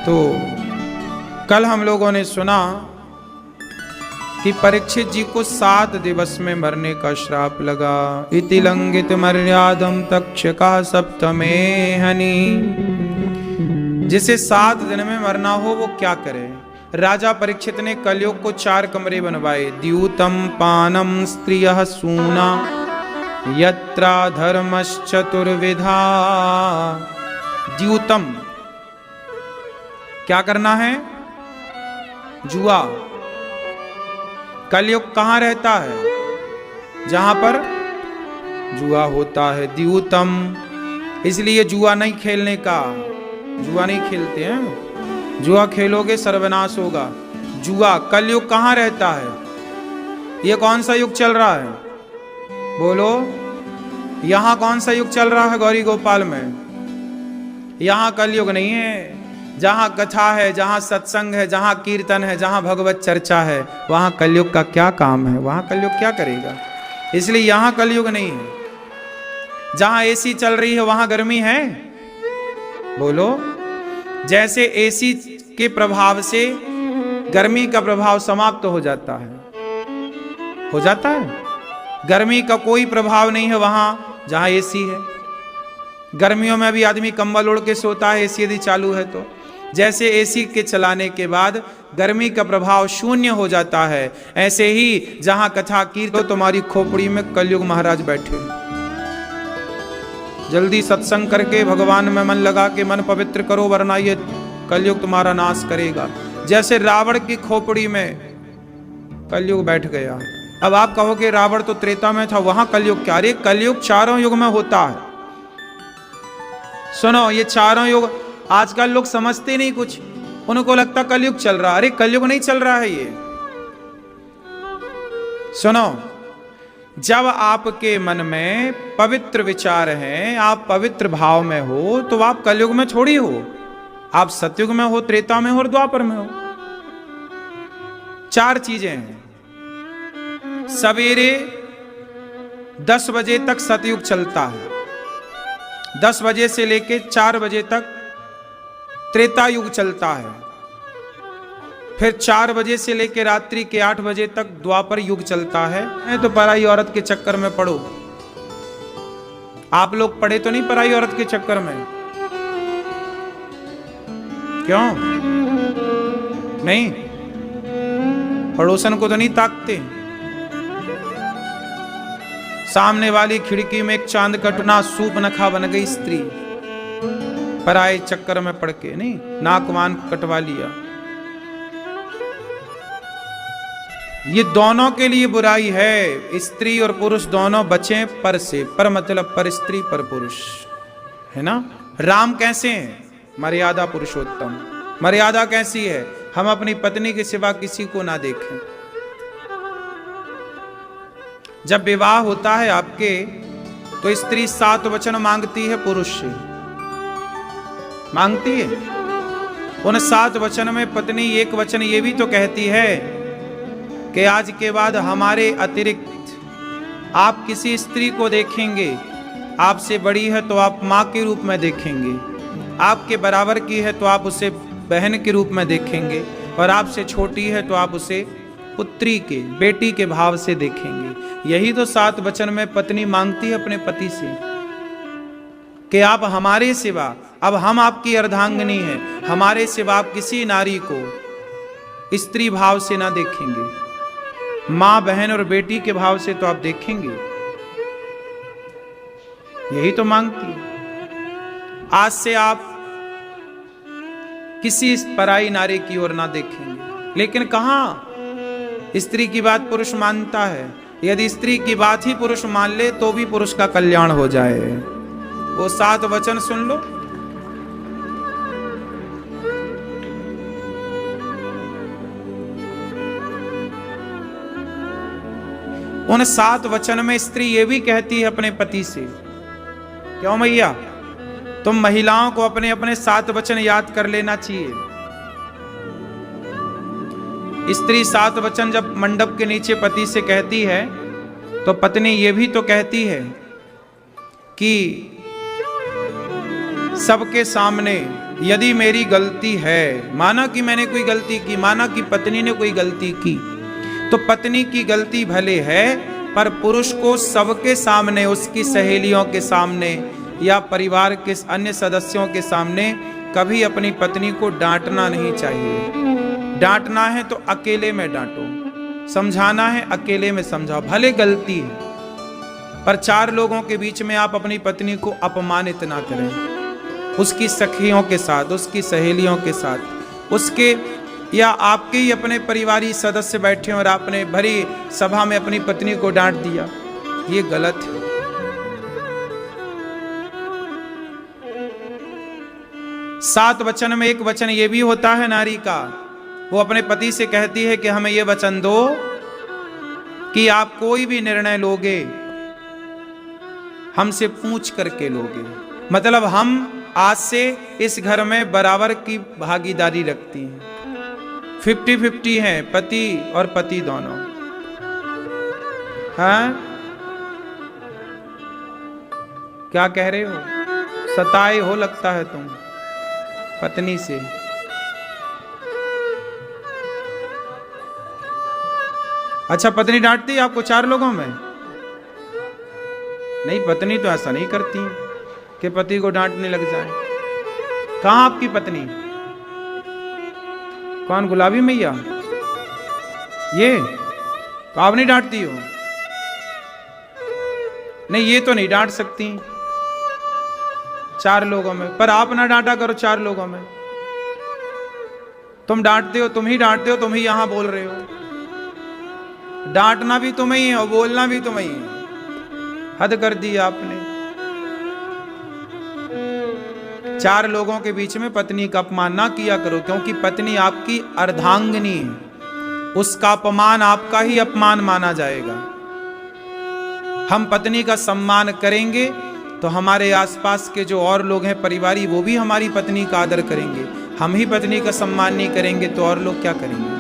तो कल हम लोगों ने सुना कि परीक्षित जी को 7 दिवस में मरने का श्राप लगा। इति लंघित मर्यादम तक्षका सप्तमे हनि। जिसे 7 दिन में मरना हो वो क्या करे? राजा परीक्षित ने कलयुग को 4 कमरे बनवाए। द्यूतम पानम स्त्रियः सूना यत्रा धर्मश्चतुर्विधा। द्यूतम क्या करना है? जुआ। कलयुग कहां रहता है? जहां पर जुआ होता है। द्यूतम, इसलिए जुआ नहीं खेलने का। जुआ नहीं खेलते हैं, जुआ खेलोगे सर्वनाश होगा। जुआ, कलयुग कहां रहता है? ये कौन सा युग चल रहा है? बोलो, यहां कौन सा युग चल रहा है? गौरी गोपाल में यहां कलयुग नहीं है। जहां कथा है, जहां सत्संग है, जहां कीर्तन है, जहां भगवत चर्चा है, वहां कलयुग का क्या काम है? वहां कलयुग क्या करेगा? इसलिए यहां कलयुग नहीं है। जहां एसी चल रही है वहां गर्मी है? बोलो, जैसे एसी के प्रभाव से गर्मी का प्रभाव समाप्त हो जाता है, हो जाता है। गर्मी का कोई प्रभाव नहीं है वहां जहां एसी है। गर्मियों में भी आदमी कंबल ओढ़ के सोता है, एसी यदि चालू है तो। जैसे एसी के चलाने के बाद गर्मी का प्रभाव शून्य हो जाता है, ऐसे ही जहां कथा कीर्तन, तो तुम्हारी खोपड़ी में कलयुग महाराज बैठे। जल्दी सत्संग करके भगवान में मन लगा के मन पवित्र करो, वरना ये कलयुग तुम्हारा नाश करेगा। जैसे रावण की खोपड़ी में कलयुग बैठ गया। अब आप कहोगे रावण तो त्रेता में था, वहां कलयुग क्या? अरे कलयुग 4 युग में होता है। सुनो, ये 4 युग आजकल लोग समझते नहीं कुछ, उनको लगता कलयुग चल रहा। अरे कलयुग नहीं चल रहा है ये। सुनो, जब आपके मन में पवित्र विचार हैं, आप पवित्र भाव में हो, तो आप कलयुग में थोड़ी हो। आप सतयुग में हो, त्रेता में हो और द्वापर में हो। 4 चीजें हैं। सवेरे 10 बजे तक सतयुग चलता है, 10 बजे से लेके 4 बजे तक त्रेता युग चलता है, फिर 4 बजे से लेके रात्रि के 8 बजे तक द्वापर युग चलता है। मैं तो पराई औरत के चक्कर में पड़ो। आप लोग पड़े तो नहीं पराई औरत के चक्कर में? क्यों नहीं? पड़ोसन को तो नहीं ताकते? सामने वाली खिड़की में एक चांद कटना सूप नखा बन गई स्त्री, पराए चक्कर में पड़ के। नहीं, नाकवान कटवा लिया। ये दोनों के लिए बुराई है। स्त्री और पुरुष दोनों बचें पर से। पर मतलब पर स्त्री पर पुरुष, है ना? राम कैसे हैं? मर्यादा पुरुषोत्तम। मर्यादा कैसी है? हम अपनी पत्नी के सिवा किसी को ना देखें। जब विवाह होता है आपके, तो स्त्री 7 वचन मांगती है पुरुष से, मांगती है। उन 7 वचन में पत्नी एक वचन ये भी तो कहती है कि आज के बाद हमारे अतिरिक्त आप किसी स्त्री को देखेंगे आपसे बड़ी है तो आप माँ के रूप में देखेंगे, आपके बराबर की है तो आप उसे बहन के रूप में देखेंगे, और आपसे छोटी है तो आप उसे पुत्री के, बेटी के भाव से देखेंगे। यही तो 7 वचन में पत्नी मांगती है अपने पति से कि आप हमारे सिवा, अब हम आपकी अर्धांगिनी हैं, हमारे सिवा आप किसी नारी को स्त्री भाव से ना देखेंगे, मां बहन और बेटी के भाव से तो आप देखेंगे। यही तो मांगती है। आज से आप किसी पराई नारी की ओर ना देखेंगे। लेकिन कहां स्त्री की बात पुरुष मानता है? यदि स्त्री की बात ही पुरुष मान ले तो भी पुरुष का कल्याण हो जाए। वो 7 वचन सुन लो। उन 7 वचन में स्त्री ये भी कहती है अपने पति से, क्यों मैया, तुम महिलाओं को अपने अपने 7 वचन याद कर लेना चाहिए। स्त्री 7 वचन जब मंडप के नीचे पति से कहती है तो पत्नी ये भी तो कहती है कि सबके सामने यदि मेरी गलती है, माना कि मैंने कोई गलती की, माना कि पत्नी ने कोई गलती की, तो पत्नी की गलती भले है पर पुरुष को सबके सामने, उसकी सहेलियों के सामने या परिवार के अन्य सदस्यों के सामने कभी अपनी पत्नी को डांटना नहीं चाहिए। डांटना है तो अकेले में डांटो, समझाना है अकेले में समझाओ, भले गलती है पर 4 लोगों के बीच में आप अपनी पत्नी को अपमानित ना करें। उसकी सखियों के साथ, उसकी सहेलियों के साथ, उसके या आपके ही अपने परिवारी सदस्य बैठे और आपने भरी सभा में अपनी पत्नी को डांट दिया, ये गलत है। 7 वचन में एक वचन ये भी होता है नारी का, वो अपने पति से कहती है कि हमें ये वचन दो कि आप कोई भी निर्णय लोगे हमसे पूछ करके लोगे। मतलब हम आज से इस घर में बराबर की भागीदारी रखती हैं, 50-50 हैं, पति और पति दोनों। हाँ, क्या कह रहे हो? सताए हो लगता है तुम पत्नी से। अच्छा, पत्नी डांटती है आपको 4 लोगों में? नहीं, पत्नी तो ऐसा नहीं करती कि पति को डांटने लग जाए। कहां आपकी पत्नी? कौन, गुलाबी मैया? ये तो आप नहीं डांटती हो? नहीं, ये तो नहीं डांट सकती 4 लोगों में, पर आप ना डांटा करो 4 लोगों में। तुम डांटते हो, तुम ही डांटते हो, तुम ही यहां बोल रहे हो। डांटना भी तुम्हें ही है और बोलना भी तुम्हें ही है। हद कर दी आपने। 4 लोगों के बीच में पत्नी का अपमान ना किया करो, क्योंकि पत्नी आपकी अर्धांगिनी है, उसका अपमान आपका ही अपमान माना जाएगा। हम पत्नी का सम्मान करेंगे तो हमारे आसपास के जो और लोग हैं परिवारी, वो भी हमारी पत्नी का आदर करेंगे। हम ही पत्नी का सम्मान नहीं करेंगे तो और लोग क्या करेंगे?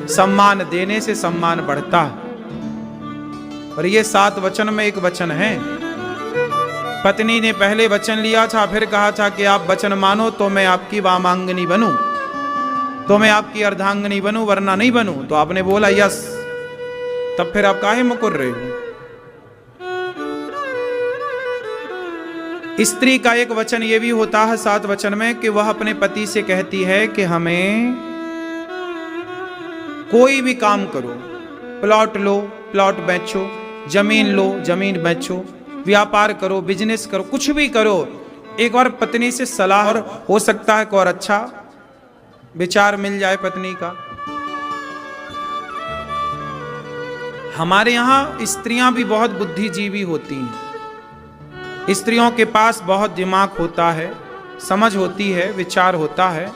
सम्मान देने से सम्मान बढ़ता है। और ये 7 वचन में एक वचन है। पत्नी ने पहले वचन लिया था, फिर कहा था कि आप वचन मानो तो मैं आपकी वामांगनी बनूं, तो मैं आपकी अर्धांगिनी बनूं, वरना नहीं बनूं। तो आपने बोला यस। तब फिर आप काहे मुकुर रहे हो? स्त्री का एक वचन ये भी होता है 7 वचन में कि वह अपने पति से कहती है कि हमें कोई भी काम करो, प्लॉट लो, प्लॉट बेचो, जमीन लो, जमीन बेचो, व्यापार करो, बिजनेस करो, कुछ भी करो, एक बार पत्नी से सलाह, और हो सकता है कोई और अच्छा विचार मिल जाए पत्नी का। हमारे यहां स्त्रियां भी बहुत बुद्धिजीवी होती हैं। स्त्रियों के पास बहुत दिमाग होता है, समझ होती है, विचार होता है,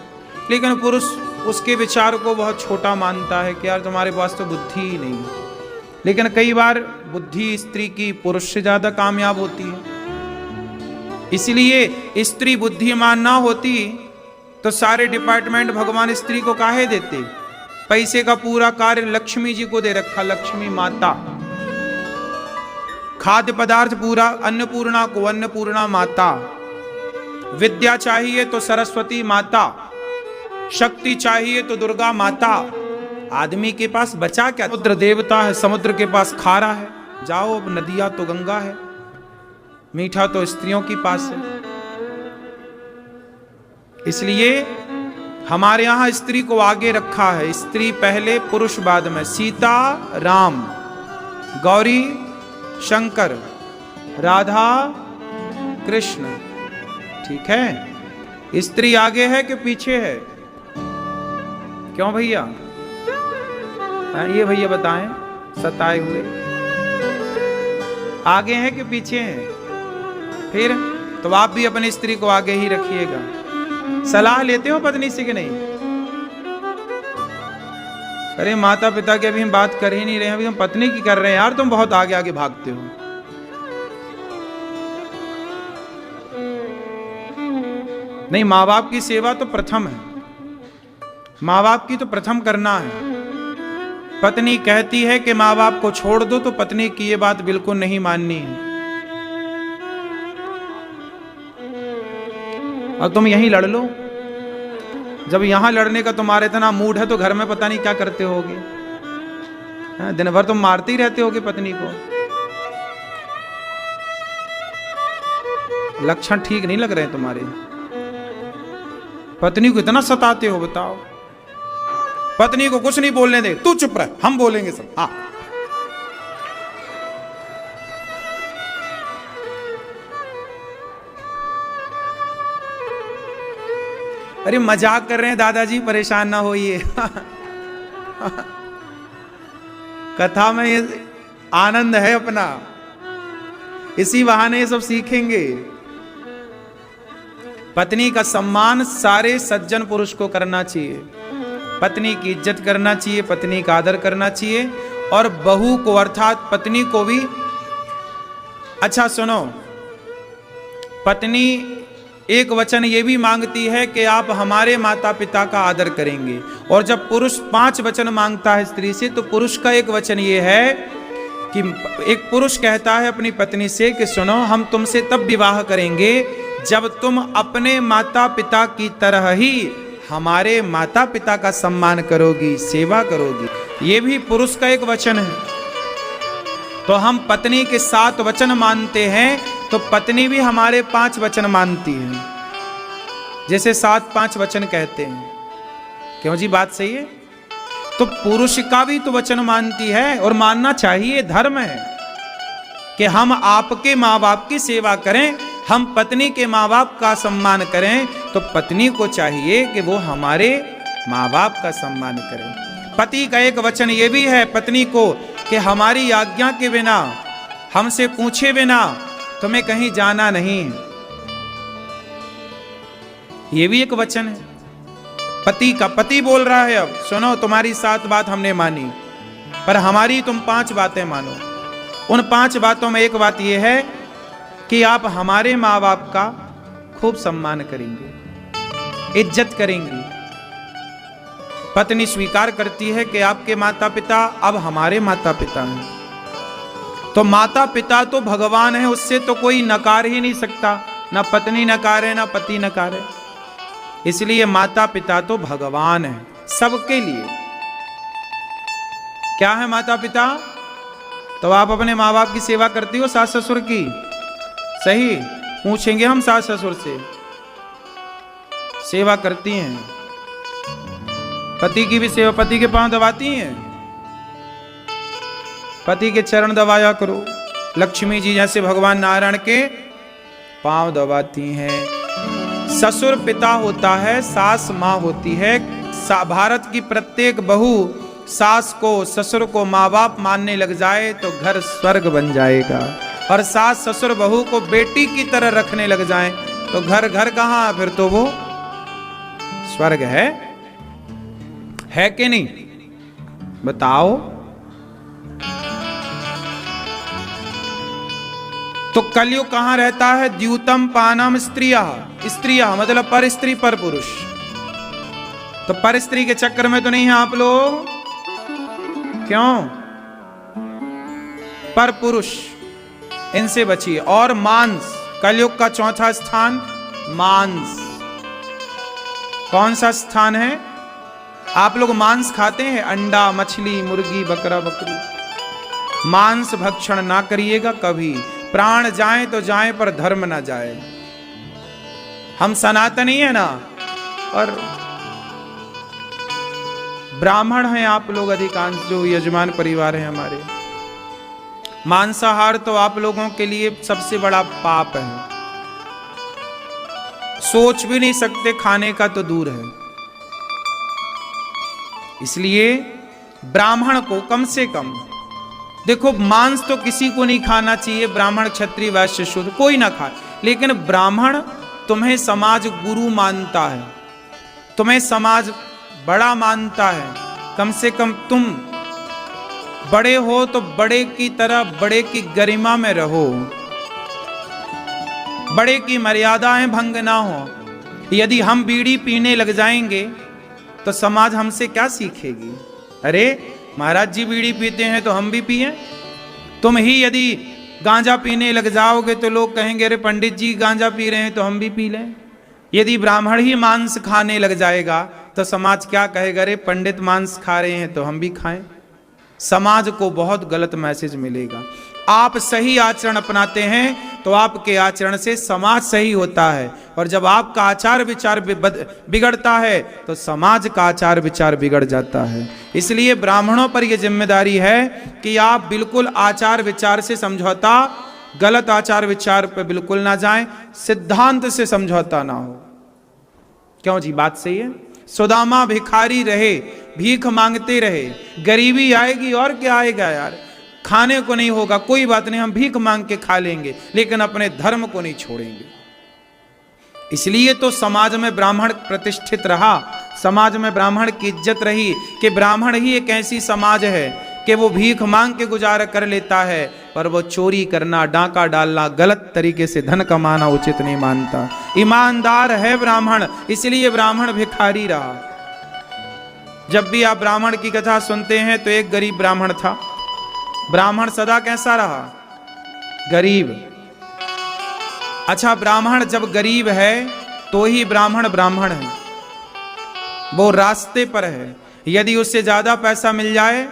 लेकिन पुरुष उसके विचार को बहुत छोटा मानता है कि यार तुम्हारे पास तो बुद्धि ही नहीं है। लेकिन कई बार बुद्धि स्त्री की पुरुष से ज्यादा कामयाब होती है। इसलिए स्त्री बुद्धिमान ना होती तो सारे डिपार्टमेंट भगवान स्त्री को काहे देते? पैसे का पूरा कार्य लक्ष्मी जी को दे रखा, लक्ष्मी माता। खाद्य पदार्थ पूरा अन्नपूर्णा को अन्नपूर्णा माता, विद्या चाहिए तो सरस्वती माता, शक्ति चाहिए तो दुर्गा माता। आदमी के पास बचा क्या? समुद्र देवता है, समुद्र के पास खारा है, जाओ अब नदियां तो गंगा है, मीठा तो स्त्रियों के पास है। इसलिए हमारे यहां स्त्री को आगे रखा है, स्त्री पहले पुरुष बाद में। सीता राम, गौरी शंकर, राधा कृष्ण, ठीक है। स्त्री आगे है कि पीछे है? क्यों भैया? ये भैया बताएं, सताए हुए आगे हैं कि पीछे हैं? फिर तो आप भी अपनी स्त्री को आगे ही रखिएगा। सलाह लेते हो पत्नी से कि नहीं? अरे माता पिता की अभी हम बात कर ही नहीं रहे हैं, अभी हम पत्नी की कर रहे हैं। यार तुम बहुत आगे आगे भागते हो। नहीं, माँ बाप की सेवा तो प्रथम है, माँ बाप की तो प्रथम करना है। पत्नी कहती है कि माँ बाप को छोड़ दो, तो पत्नी की ये बात बिल्कुल नहीं माननी है। अब तुम यहीं लड़ लो। जब यहां लड़ने का तुम्हारे इतना मूड है तो घर में पता नहीं क्या करते होगे। दिन भर तुम मारते ही रहते होगे पत्नी को। लक्षण ठीक नहीं लग रहे तुम्हारे। पत्नी को इतना सताते हो, बताओ। पत्नी को कुछ नहीं बोलने दे, तू चुप रह, हम बोलेंगे सब। हाँ, अरे मजाक कर रहे हैं दादाजी, परेशान ना होइए। कथा में ये आनंद है अपना, इसी बहाने ये सब सीखेंगे। पत्नी का सम्मान सारे सज्जन पुरुष को करना चाहिए, पत्नी की इज्जत करना चाहिए, पत्नी का आदर करना चाहिए। और बहू को अर्थात पत्नी को भी। अच्छा सुनो, पत्नी एक वचन ये भी मांगती है कि आप हमारे माता पिता का आदर करेंगे। और जब पुरुष 5 वचन मांगता है स्त्री से, तो पुरुष का एक वचन ये है कि एक पुरुष कहता है अपनी पत्नी से कि सुनो, हम तुमसे तब विवाह करेंगे जब तुम अपने माता पिता की तरह ही हमारे माता पिता का सम्मान करोगी, सेवा करोगी। ये भी पुरुष का एक वचन है। तो हम पत्नी के 7 वचन मानते हैं, तो पत्नी भी हमारे 5 वचन मानती है, जैसे 7 5 वचन कहते हैं। क्यों जी, बात सही है? तो पुरुष का भी तो वचन मानती है, और मानना चाहिए, धर्म है कि हम आपके माँ बाप की सेवा करें, हम पत्नी के माँ बाप का सम्मान करें। तो पत्नी को चाहिए कि वो हमारे माँ बाप का सम्मान करें। पति का एक वचन ये भी है पत्नी को कि हमारी आज्ञा के बिना, हमसे पूछे बिना तुम्हें कहीं जाना नहीं। ये भी एक वचन है पति का। पति बोल रहा है, अब सुनो, तुम्हारी 7 बात हमने मानी, पर हमारी तुम 5 बातें मानो। उन 5 बातों में एक बात यह है कि आप हमारे माँ बाप का खूब सम्मान करेंगे, इज्जत करेंगी। पत्नी स्वीकार करती है कि आपके माता पिता अब हमारे माता पिता हैं। तो माता पिता तो भगवान है, उससे तो कोई नकार ही नहीं सकता, ना पत्नी नकारे ना पति नकारे। इसलिए माता पिता तो भगवान है सबके लिए। क्या है माता पिता? तो आप अपने माँ बाप की सेवा करती हो, सास ससुर की? सही पूछेंगे हम सास ससुर से, सेवा करती हैं? पति की भी सेवा, पति के पांव दबाती हैं? पति के चरण दबाया करो। लक्ष्मी जी जैसे भगवान नारायण के पांव दबाती हैं। ससुर पिता होता है, सास माँ होती है। भारत की प्रत्येक बहू सास को, ससुर को माँ बाप मानने लग जाए तो घर स्वर्ग बन जाएगा। और सास ससुर बहू को बेटी की तरह रखने लग जाए तो घर घर कहाँ, फिर तो वो स्वर्ग है कि नहीं? बताओ। तो कलयुग कहां रहता है? द्यूतम पानम स्त्रिया, स्त्रिया मतलब पर स्त्री पर पुरुष। तो पर स्त्री के चक्कर में तो नहीं है आप लोग? क्यों? पर पुरुष। इनसे बचिए। और मांस, कलयुग का चौथा स्थान मांस। कौन सा स्थान है? आप लोग मांस खाते हैं? अंडा, मछली, मुर्गी, बकरा, बकरी। मांस भक्षण ना करिएगा कभी। प्राण जाए तो जाए पर धर्म ना जाए। हम सनातनी है ना, और ब्राह्मण हैं आप लोग अधिकांश, जो यजमान परिवार है हमारे। मांसाहार तो आप लोगों के लिए सबसे बड़ा पाप है, सोच भी नहीं सकते, खाने का तो दूर है। इसलिए ब्राह्मण को कम से कम, देखो मांस तो किसी को नहीं खाना चाहिए, ब्राह्मण, क्षत्रिय, वैश्य, शूद्र कोई ना खाए, लेकिन ब्राह्मण तुम्हें समाज गुरु मानता है, तुम्हें समाज बड़ा मानता है। कम से कम तुम बड़े हो तो बड़े की तरह, बड़े की गरिमा में रहो, बड़े की मर्यादाएं भंग ना हो। यदि हम बीड़ी पीने लग जाएंगे तो समाज हमसे क्या सीखेगी? अरे महाराज जी बीड़ी पीते हैं तो हम भी पिए। तुम ही यदि गांजा पीने लग जाओगे तो लोग कहेंगे अरे पंडित जी गांजा पी रहे हैं तो हम भी पी लें। यदि ब्राह्मण ही मांस खाने लग जाएगा तो समाज क्या कहेगा? अरे पंडित मांस खा रहे हैं तो हम भी खाएं। समाज को बहुत गलत मैसेज मिलेगा। आप सही आचरण अपनाते हैं तो आपके आचरण से समाज सही होता है, और जब आपका आचार विचार बिगड़ता है तो समाज का आचार विचार बिगड़ जाता है। इसलिए ब्राह्मणों पर यह जिम्मेदारी है कि आप बिल्कुल आचार विचार से समझौता, गलत आचार विचार पर बिल्कुल ना जाएं, सिद्धांत से समझौता ना हो। क्यों जी, बात सही है। सुदामा भिखारी रहे, भीख मांगते रहे, गरीबी आएगी और क्या आएगा यार, खाने को नहीं होगा कोई बात नहीं, हम भीख मांग के खा लेंगे, लेकिन अपने धर्म को नहीं छोड़ेंगे। इसलिए तो समाज में ब्राह्मण प्रतिष्ठित रहा, समाज में ब्राह्मण की इज्जत रही, कि ब्राह्मण ही एक ऐसी समाज है कि वो भीख मांग के गुजारा कर लेता है, पर वो चोरी करना, डांका डालना, गलत तरीके से धन कमाना उचित नहीं मानता। ईमानदार है ब्राह्मण, इसलिए ब्राह्मण भिखारी रहा। जब भी आप ब्राह्मण की कथा सुनते हैं तो एक गरीब ब्राह्मण था। ब्राह्मण सदा कैसा रहा? गरीब। अच्छा, ब्राह्मण जब गरीब है तो ही ब्राह्मण ब्राह्मण है, वो रास्ते पर है। यदि उससे ज्यादा पैसा मिल जाए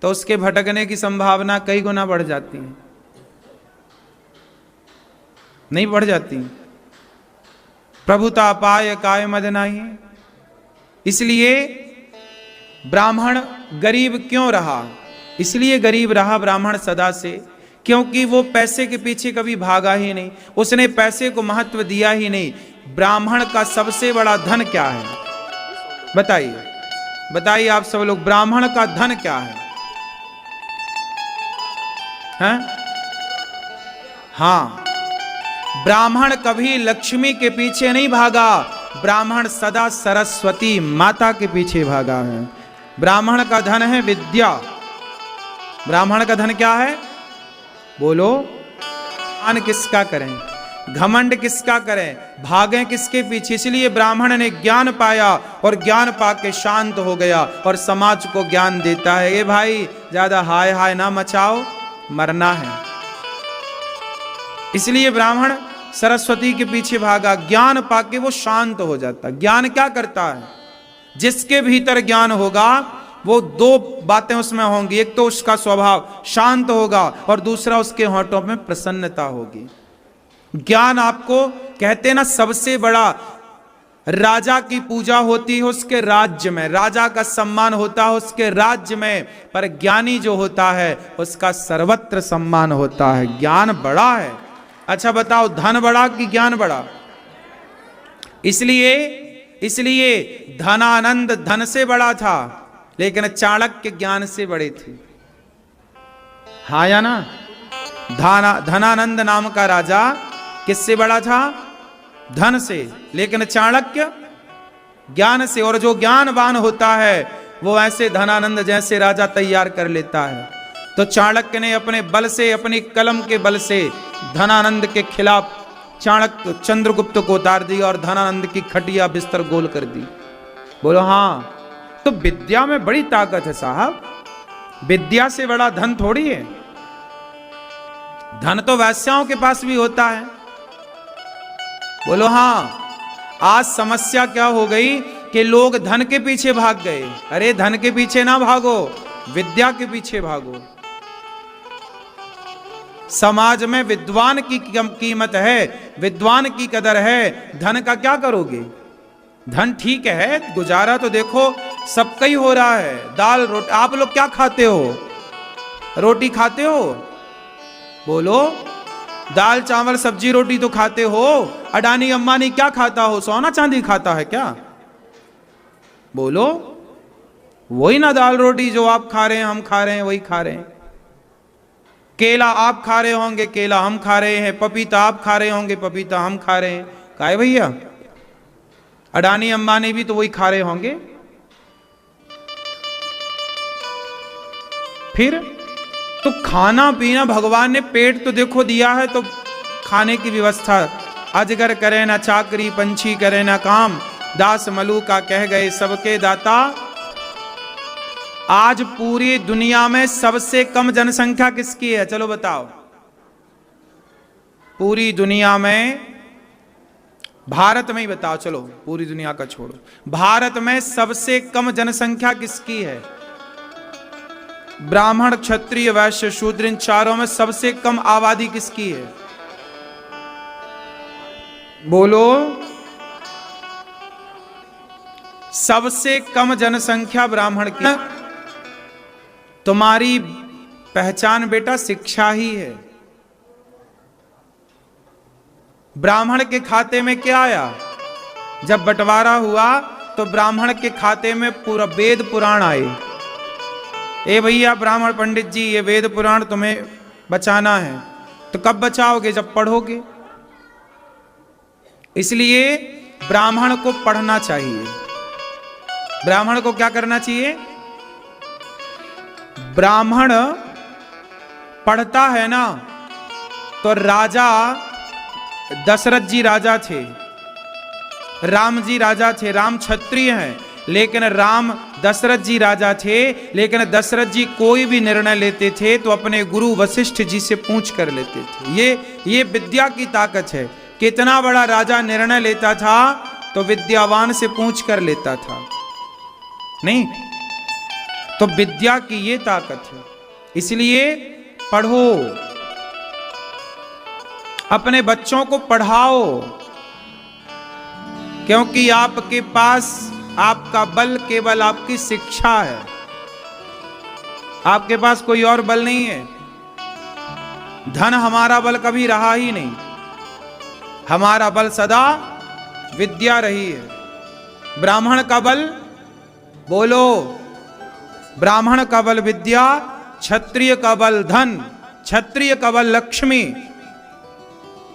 तो उसके भटकने की संभावना कई गुना बढ़ जाती है। नहीं बढ़ जाती? प्रभुता पाय काय मद नाही। इसलिए ब्राह्मण गरीब क्यों रहा? इसलिए गरीब रहा ब्राह्मण सदा से, क्योंकि वो पैसे के पीछे कभी भागा ही नहीं, उसने पैसे को महत्व दिया ही नहीं। ब्राह्मण का सबसे बड़ा धन क्या है? बताइए, बताइए आप सब लोग, ब्राह्मण का धन क्या है? हैं? हाँ, ब्राह्मण कभी लक्ष्मी के पीछे नहीं भागा, ब्राह्मण सदा सरस्वती माता के पीछे भागा है। ब्राह्मण का धन है विद्या। ब्राह्मण का धन क्या है? बोलो। मान किसका करें, घमंड किसका करें, भागें किसके पीछे? इसलिए ब्राह्मण ने ज्ञान पाया और ज्ञान पाके शांत हो गया और समाज को ज्ञान देता है। ये भाई ज्यादा हाय हाय ना मचाओ, मरना है। इसलिए ब्राह्मण सरस्वती के पीछे भागा, ज्ञान पाके वो शांत हो जाता। ज्ञान क्या करता है? जिसके भीतर ज्ञान होगा वो दो बातें उसमें होंगी, एक तो उसका स्वभाव शांत होगा और दूसरा उसके होठों में प्रसन्नता होगी। ज्ञान आपको कहते ना, सबसे बड़ा राजा की पूजा होती है उसके राज्य में, राजा का सम्मान होता है उसके राज्य में, पर ज्ञानी जो होता है उसका सर्वत्र सम्मान होता है। ज्ञान बड़ा है। अच्छा बताओ, धन बड़ा कि ज्ञान बड़ा? इसलिए धनानंद धन से बड़ा था, लेकिन चाणक्य ज्ञान से बड़े थे। हाँ या ना? धनानंद नाम का राजा किससे बड़ा था? धन से, लेकिन चाणक्य ज्ञान से। और जो ज्ञानवान होता है वो ऐसे धनानंद जैसे राजा तैयार कर लेता है। तो चाणक्य ने अपने बल से, अपनी कलम के बल से धनानंद के खिलाफ चाणक्य चंद्रगुप्त को उतार दिया और धनानंद की खटिया बिस्तर गोल कर दी। बोलो हाँ। तो विद्या में बड़ी ताकत है साहब, विद्या से बड़ा धन थोड़ी है। धन तो वैश्याओं के पास भी होता है। बोलो हाँ। आज समस्या क्या हो गई कि लोग धन के पीछे भाग गए। अरे धन के पीछे ना भागो, विद्या के पीछे भागो। समाज में विद्वान की कीमत है, विद्वान की कदर है। धन का क्या करोगे? धन ठीक है, गुजारा तो देखो सबका ही हो रहा है। दाल रोटी, आप लोग क्या खाते हो? रोटी खाते हो? बोलो। दाल चावल सब्जी रोटी तो खाते हो। अडानी अंबानी क्या खाता हो? सोना चांदी खाता है क्या? बोलो। वही ना दाल रोटी जो आप खा रहे हैं, हम खा रहे हैं, वही खा रहे हैं। केला आप खा रहे होंगे, केला हम खा रहे हैं। पपीता आप खा रहे होंगे, पपीता हम खा रहे हैं। काहे भैया? अडानी अंबानी भी तो वही खा रहे होंगे। फिर तो खाना पीना, भगवान ने पेट तो देखो दिया है, तो खाने की व्यवस्था। अजगर करे ना चाकरी, पंछी करे ना काम, दास मलूका कह गए सबके दाता। आज पूरी दुनिया में सबसे कम जनसंख्या किसकी है? चलो बताओ। पूरी दुनिया में, भारत में ही बताओ। चलो पूरी दुनिया का छोड़ो, भारत में सबसे कम जनसंख्या किसकी है? ब्राह्मण, क्षत्रिय, वैश्य, शूद्र, इन चारों में सबसे कम आबादी किसकी है? बोलो। सबसे कम जनसंख्या ब्राह्मण की। तुम्हारी पहचान बेटा शिक्षा ही है। ब्राह्मण के खाते में क्या आया? जब बंटवारा हुआ तो ब्राह्मण के खाते में पूरा वेद पुराण आए। ए भैया ब्राह्मण पंडित जी, ये वेद पुराण तुम्हें बचाना है। तो कब बचाओगे? जब पढ़ोगे। इसलिए ब्राह्मण को पढ़ना चाहिए। ब्राह्मण को क्या करना चाहिए? ब्राह्मण पढ़ता है ना, तो राजा दशरथ जी राजा थे, राम जी राजा थे। राम क्षत्रिय हैं, लेकिन राम दशरथ जी राजा थे। लेकिन दशरथ जी कोई भी निर्णय लेते थे तो अपने गुरु वशिष्ठ जी से पूछ कर लेते थे। ये विद्या की ताकत है। कितना बड़ा राजा निर्णय लेता था तो विद्यावान से पूछ कर लेता था। नहीं तो विद्या की ये ताकत है। इसलिए पढ़ो, अपने बच्चों को पढ़ाओ, क्योंकि आपके पास आपका बल केवल आपकी शिक्षा है। आपके पास कोई और बल नहीं है। धन हमारा बल कभी रहा ही नहीं। हमारा बल सदा विद्या रही है। ब्राह्मण का बल, बोलो, ब्राह्मण का बल विद्या, क्षत्रिय का बल धन, क्षत्रिय का बल लक्ष्मी,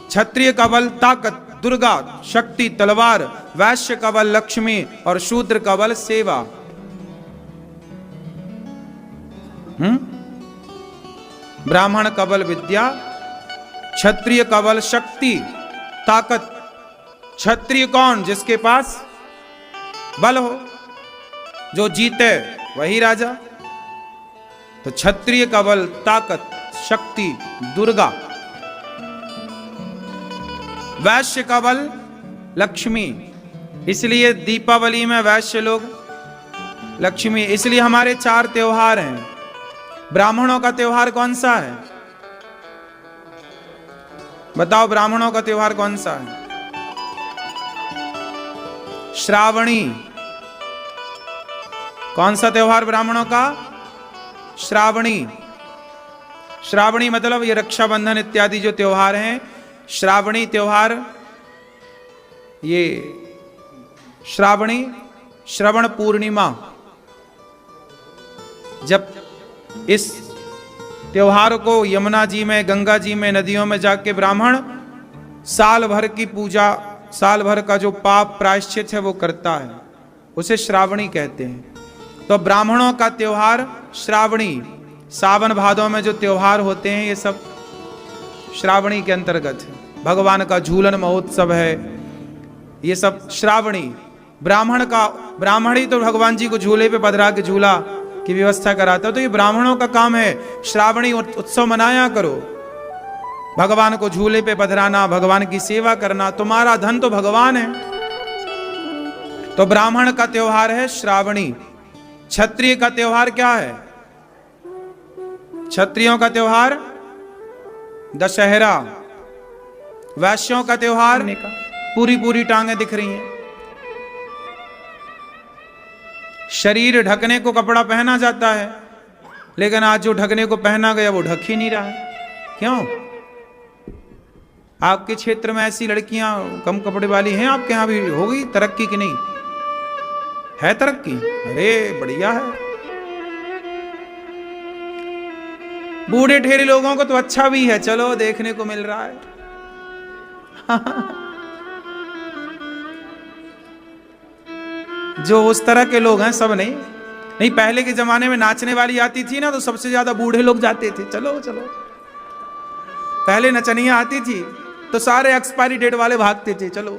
क्षत्रिय का बल ताकत दुर्गा शक्ति तलवार, वैश्य का बल लक्ष्मी और शूद्र का बल सेवा। ब्राह्मण का बल विद्या, क्षत्रिय का बल शक्ति ताकत। क्षत्रिय कौन? जिसके पास बल हो, जो जीते वही राजा। तो क्षत्रिय का बल ताकत शक्ति दुर्गा, वैश्य का बल लक्ष्मी। इसलिए दीपावली में वैश्य लोग लक्ष्मी। इसलिए हमारे 4 त्योहार हैं। ब्राह्मणों का त्योहार कौन सा है? बताओ, ब्राह्मणों का त्योहार कौन सा है? श्रावणी। कौन सा त्योहार ब्राह्मणों का? श्रावणी। श्रावणी मतलब ये रक्षाबंधन इत्यादि जो त्योहार हैं, श्रावणी त्योहार, ये श्रावणी श्रवण पूर्णिमा। जब इस त्योहार को यमुना जी में, गंगा जी में, नदियों में जाके ब्राह्मण साल भर की पूजा, साल भर का जो पाप प्रायश्चित है वो करता है, उसे श्रावणी कहते हैं। तो ब्राह्मणों का त्योहार श्रावणी। सावन भादों में जो त्योहार होते हैं ये सब श्रावणी के अंतर्गत है। भगवान का झूलन महोत्सव है, ये सब श्रावणी। ब्राह्मण का, ब्राह्मण ही तो भगवान जी को झूले पे पधरा के झूला की व्यवस्था कराता है। तो ये ब्राह्मणों का काम है। श्रावणी उत्सव मनाया करो। भगवान को झूले पे पधराना, भगवान की सेवा करना, तुम्हारा धन तो भगवान है। तो ब्राह्मण का त्योहार है श्रावणी, क्षत्रिय का त्योहार क्या है? क्षत्रियों का त्योहार दशहरा, वैश्यों का त्योहार पूरी पूरी टांगें दिख रही हैं। शरीर ढकने को कपड़ा पहना जाता है, लेकिन आज जो ढकने को पहना गया वो ढक ही नहीं रहा है। क्यों? आपके क्षेत्र में ऐसी लड़कियां कम कपड़े वाली हैं? आपके यहां भी होगी तरक्की की नहीं है? तरक्की, अरे बढ़िया है। बूढ़े ठेरे लोगों को तो अच्छा भी है, चलो देखने को मिल रहा है। जो उस तरह के लोग हैं सब नहीं। पहले के जमाने में नाचने वाली आती थी ना, तो सबसे ज्यादा बूढ़े लोग जाते थे। चलो चलो, पहले नचनियां आती थी तो सारे एक्सपायरी डेट वाले भागते थे। चलो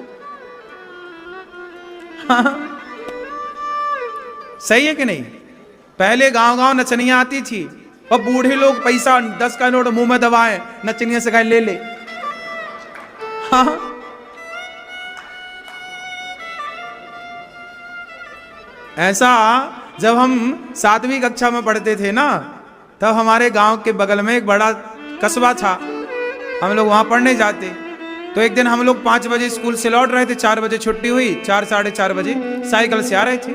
सही है कि नहीं? पहले गांव गांव नचनियां आती थी और बूढ़े लोग पैसा 10 का नोट मुंह में दबाए, नचनिया से कहे ले ले। हाँ, ऐसा जब हम 7वीं कक्षा में पढ़ते थे ना, तब हमारे गांव के बगल में एक बड़ा कस्बा था, हम लोग वहां पढ़ने जाते। तो एक दिन हम लोग 5 बजे स्कूल से लौट रहे थे, 4 बजे छुट्टी हुई, 4 साढ़े 4 बजे साइकिल से आ रहे थे।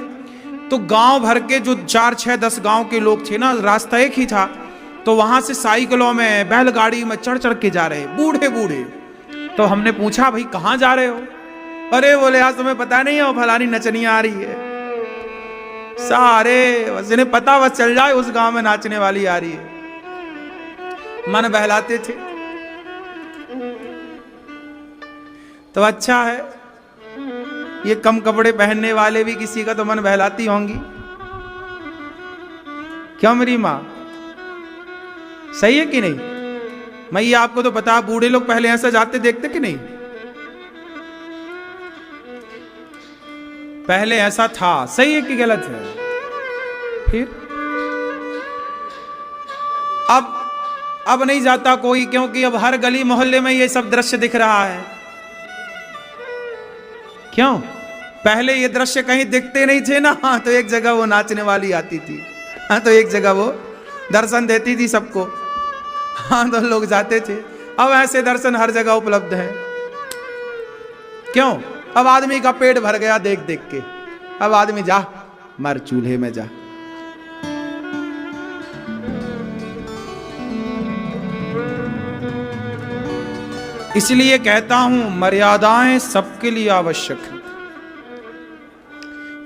तो गांव भर के जो 4 6 10 गांव के लोग थे ना, रास्ता एक ही था, तो वहां से साइकिलों में बैलगाड़ी में चढ़ चढ़ के जा रहे बूढ़े बूढ़े। तो हमने पूछा भाई कहां जा रहे हो? अरे बोले आज तुम्हें पता नहीं है वो फलानी नचनिया आ रही है। सारे बस इन्हें पता बस चल जाए उस गांव में नाचने वाली आ रही है, मन बहलाते थे। तो अच्छा है, ये कम कपड़े पहनने वाले भी किसी का तो मन बहलाती होंगी। क्यों मेरी मां? सही है कि नहीं? मैया आपको तो पता, बूढ़े लोग पहले ऐसा जाते देखते कि नहीं? पहले ऐसा था। सही है कि गलत है? फिर अब नहीं जाता कोई, क्योंकि अब हर गली मोहल्ले में ये सब दृश्य दिख रहा है। क्यों? पहले ये दृश्य कहीं दिखते नहीं थे ना, तो एक जगह वो नाचने वाली आती थी, हाँ तो एक जगह वो दर्शन देती थी सबको, हाँ तो लोग जाते थे। अब ऐसे दर्शन हर जगह उपलब्ध है। क्यों? अब आदमी का पेट भर गया देख देख के, अब आदमी जा मर चूल्हे में जा। इसलिए कहता हूं मर्यादाएं सबके लिए आवश्यक है।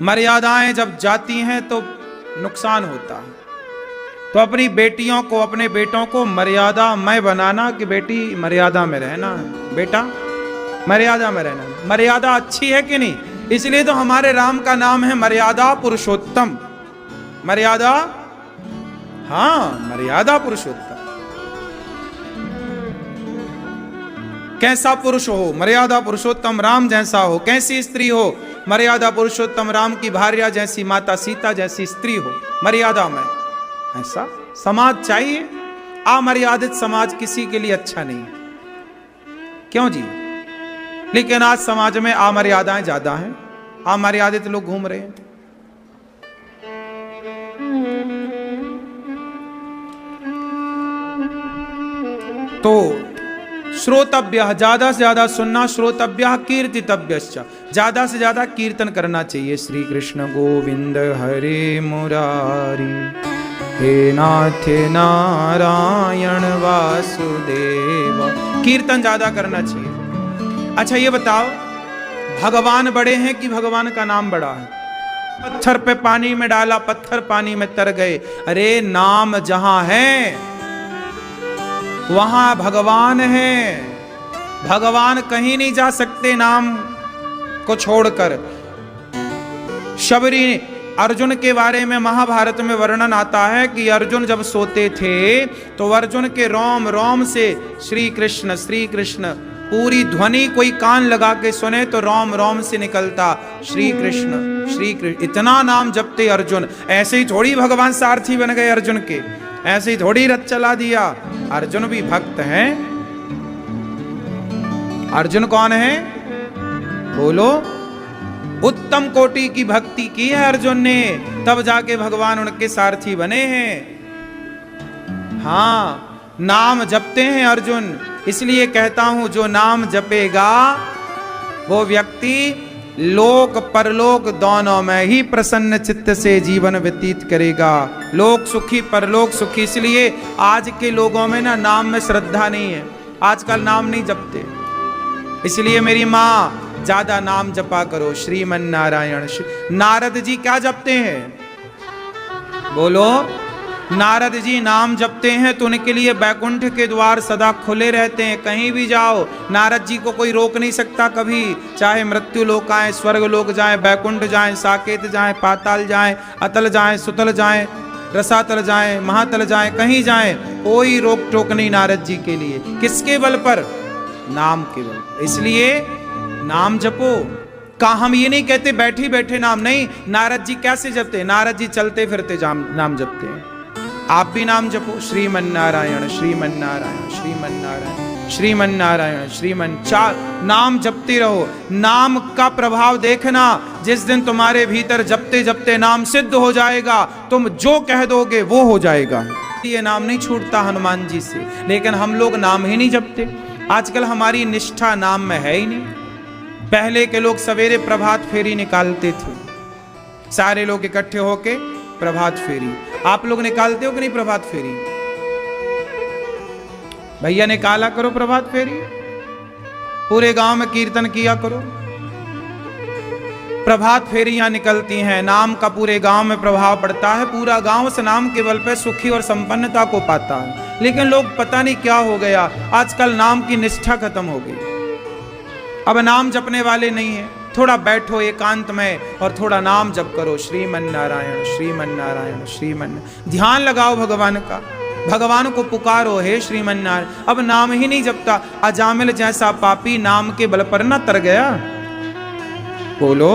मर्यादाएं जब जाती हैं तो नुकसान होता है। तो अपनी बेटियों को, अपने बेटों को मर्यादा में बनाना कि बेटी मर्यादा में रहना है, बेटा मर्यादा में रहना। मर्यादा अच्छी है कि नहीं? इसलिए तो हमारे राम का नाम है मर्यादा पुरुषोत्तम। मर्यादा, हाँ मर्यादा पुरुषोत्तम। कैसा पुरुष हो? मर्यादा पुरुषोत्तम राम जैसा हो। कैसी स्त्री हो? मर्यादा पुरुषोत्तम राम की भार्या जैसी, माता सीता जैसी स्त्री हो, मर्यादा में। ऐसा समाज चाहिए। अमर्यादित समाज किसी के लिए अच्छा नहीं है। क्यों जी? लेकिन आज समाज में अमर्यादाएं ज्यादा हैं, अमर्यादित लोग घूम रहे हैं। तो श्रोतव्य, ज्यादा से ज्यादा सुनना, श्रोतव्य कीर्तितव्यश्च, ज्यादा से ज्यादा कीर्तन करना चाहिए। श्री कृष्ण गोविंद हरे मुरारी, हे नाथ नारायण वासुदेव। कीर्तन ज्यादा करना चाहिए। अच्छा ये बताओ, भगवान बड़े हैं कि भगवान का नाम बड़ा है? पत्थर पे पानी में डाला, पत्थर पानी में तर गए। अरे नाम जहां है वहां भगवान है। भगवान कहीं नहीं जा सकते नाम को छोड़कर। शबरी, अर्जुन के बारे में महाभारत में वर्णन आता है कि अर्जुन जब सोते थे तो अर्जुन के रोम रोम से श्री कृष्ण पूरी ध्वनि कोई कान लगा के सुने तो रोम रोम से निकलता श्री कृष्ण। इतना नाम जपते अर्जुन। ऐसे ही थोड़ी भगवान सारथी बन गए अर्जुन के, ऐसे ही थोड़ी रथ चला दिया। अर्जुन भी भक्त हैं, अर्जुन कौन है? बोलो। उत्तम कोटि की भक्ति की है अर्जुन ने, तब जाके भगवान उनके सारथी बने हैं। हाँ, नाम जपते हैं अर्जुन। इसलिए कहता हूं जो नाम जपेगा वो व्यक्ति लोक परलोक दोनों में ही प्रसन्न चित्त से जीवन व्यतीत करेगा। लोक सुखी परलोक सुखी। इसलिए आज के लोगों में ना नाम में श्रद्धा नहीं है, आजकल नाम नहीं जपते। इसलिए मेरी माँ ज्यादा नाम जपा करो, श्रीमन नारायण। नारद जी क्या जपते हैं? बोलो। नारद जी नाम जपते हैं तो उनके लिए बैकुंठ के द्वार सदा खुले रहते हैं। कहीं भी जाओ नारद जी को कोई रोक नहीं सकता कभी। चाहे मृत्यु लोक आए, स्वर्ग लोक जाए, बैकुंठ जाए, साकेत जाए, पाताल जाए, अतल जाए, सुतल जाए, रसातल जाए, महातल जाए, कहीं जाए, कोई रोक टोक नहीं नारद जी के लिए। किसके बल पर? नाम के बल। इसलिए नाम जपो। का हम ये नहीं कहते बैठे बैठे नाम नहीं। नारद जी कैसे जपते? नारद जी चलते फिरते नाम जपते हैं। आप भी नाम जपो, श्रीमन नारायण श्रीमन नारायण श्रीमन नारायण श्रीमन नारायण श्रीमन। चार नाम जपते रहो। नाम का प्रभाव देखना, जिस दिन तुम्हारे भीतर जपते जपते नाम सिद्ध हो जाएगा, तुम जो कह दोगे वो हो जाएगा। ये नाम नहीं छूटता हनुमान जी से, लेकिन हम लोग नाम ही नहीं जपते। आजकल हमारी निष्ठा नाम में है ही नहीं। पहले के लोग सवेरे प्रभात फेरी निकालते थे, सारे लोग इकट्ठे होके प्रभात फेरी। आप लोग निकालते हो कि नहीं प्रभात फेरी? भैया निकाला करो प्रभात फेरी, पूरे गांव में कीर्तन किया करो। प्रभात फेरियां निकलती हैं, नाम का पूरे गांव में प्रभाव पड़ता है। पूरा गांव उस नाम के बल पे सुखी और संपन्नता को पाता है। लेकिन लोग पता नहीं क्या हो गया, आजकल नाम की निष्ठा खत्म हो गई। अब नाम जपने वाले नहीं है। थोड़ा बैठो एकांत में और थोड़ा नाम जप करो, श्रीमन नारायण श्रीमन नारायण श्रीमन। ध्यान लगाओ भगवान का, भगवान को पुकारो, हे श्रीमन नारायण। अब नाम ही नहीं जपता। अजामिल जैसा पापी नाम के बल पर न तर गया। बोलो।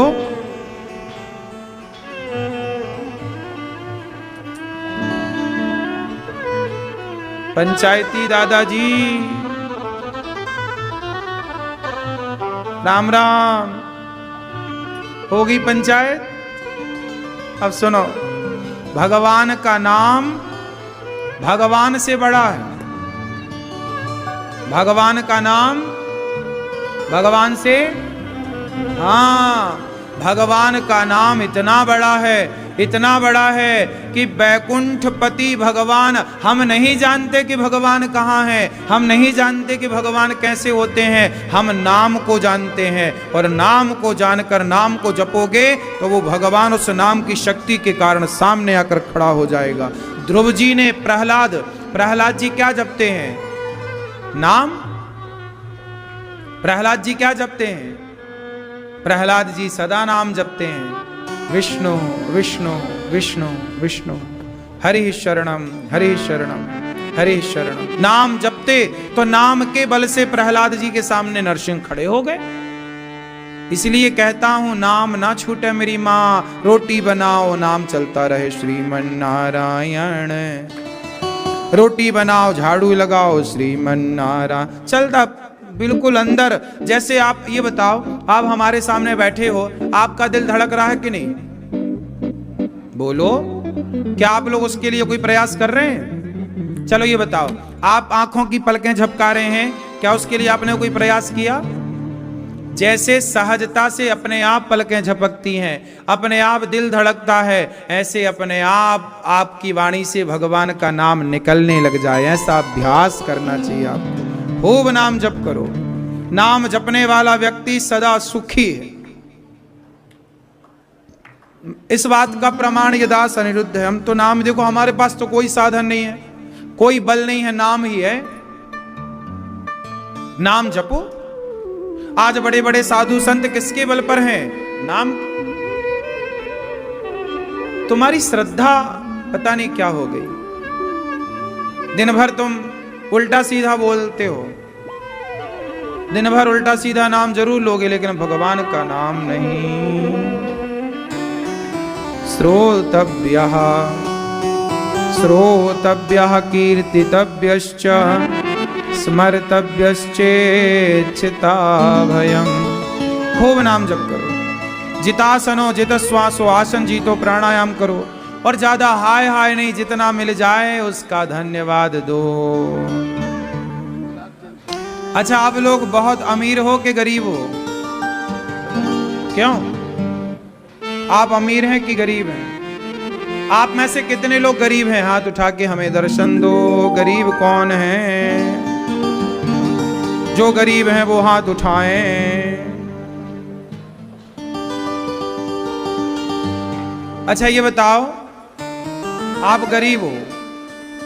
पंचायती दादाजी राम राम। होगी पंचायत? अब सुनो, भगवान का नाम भगवान से बड़ा है। भगवान का नाम भगवान से, हाँ, भगवान का नाम इतना बड़ा है, इतना बड़ा है कि बैकुंठपति भगवान, हम नहीं जानते कि भगवान कहाँ है, हम नहीं जानते कि भगवान कैसे होते हैं। हम नाम को जानते हैं, और नाम को जानकर नाम को जपोगे तो वो भगवान उस नाम की शक्ति के कारण सामने आकर खड़ा हो जाएगा। ध्रुव जी ने प्रहलाद जी क्या जपते हैं? नाम। प्रहलाद जी क्या जपते हैं? प्रहलाद जी सदा नाम जपते हैं, विष्णु विष्णु विष्णु विष्णु, हरि शरणम हरि शरणम हरि शरणम। नाम जपते तो नाम के बल से प्रहलाद जी के सामने नरसिंह खड़े हो गए। इसलिए कहता हूं नाम ना छूटे मेरी माँ। रोटी बनाओ नाम चलता रहे, श्रीमन नारायण। रोटी बनाओ झाड़ू लगाओ, श्रीमन नारायण चलता बिल्कुल अंदर। जैसे आप ये बताओ, आप हमारे सामने बैठे हो, आपका दिल धड़क रहा है कि नहीं? बोलो। क्या आप लोग उसके लिए कोई प्रयास कर रहे हैं? चलो ये बताओ, आप आंखों की पलकें झपका रहे हैं, क्या उसके लिए आपने कोई प्रयास किया? जैसे सहजता से अपने आप पलकें झपकती हैं, अपने आप दिल धड़कता है, ऐसे अपने आप आपकी वाणी से भगवान का नाम निकलने लग जाए। ऐसा अभ्यास करना चाहिए आपको। खूब नाम जप करो। नाम जपने वाला व्यक्ति सदा सुखी है। इस बात का प्रमाण यदास अनिरुद्ध है। हम तो नाम, देखो हमारे पास तो कोई साधन नहीं है, कोई बल नहीं है, नाम ही है। नाम जपो। आज बड़े बड़े साधु संत किसके बल पर हैं? नाम। तुम्हारी श्रद्धा पता नहीं क्या हो गई। दिन भर तुम उल्टा सीधा बोलते हो, दिन भर उल्टा सीधा नाम जरूर लोगे, लेकिन भगवान का नाम नहीं। श्रोतव्यः श्रोतव्यः कीर्तितव्यश्च स्मर्तव्यश्चेच्छिता भयम। खूब नाम जप करो। जितासनो जित श्वासो, आसन जीतो, प्राणायाम करो। और ज्यादा हाय हाय नहीं, जितना मिल जाए उसका धन्यवाद दो। अच्छा, आप लोग बहुत अमीर हो कि गरीब हो? क्यों? आप अमीर हैं कि गरीब हैं? आप में से कितने लोग गरीब हैं? हाथ उठा के हमें दर्शन दो। गरीब कौन है? जो गरीब हैं वो हाथ उठाएं। अच्छा ये बताओ, आप गरीब हो,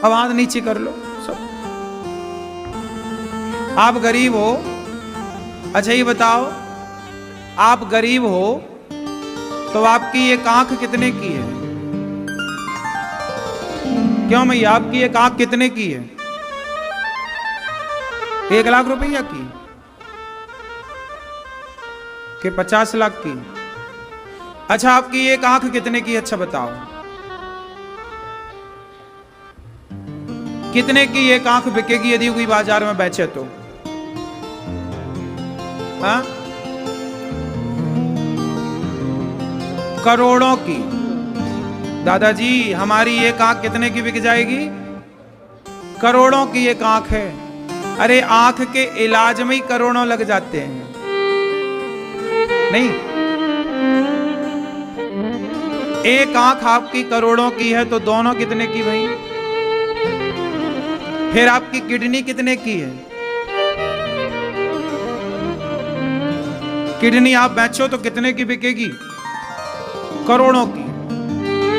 अब हाथ नीचे कर लो सब। आप गरीब हो। अच्छा ये बताओ, आप गरीब हो तो आपकी एक आंख कितने की है? क्यों भैया, आपकी एक आंख कितने की है? 1 लाख रुपया की कि 50 लाख की? अच्छा आपकी एक आंख कितने की? अच्छा बताओ, कितने की एक आंख बिकेगी यदि कोई बाजार में बेचे तो? हाँ, करोड़ों की। दादाजी हमारी एक आंख कितने की बिक जाएगी? करोड़ों की एक आंख है। अरे आंख के इलाज में ही करोड़ों लग जाते हैं। नहीं, एक आंख आपकी करोड़ों की है तो दोनों कितने की भाई? फिर आपकी किडनी कितने की है? किडनी आप बेचो तो कितने की बिकेगी? करोड़ों की।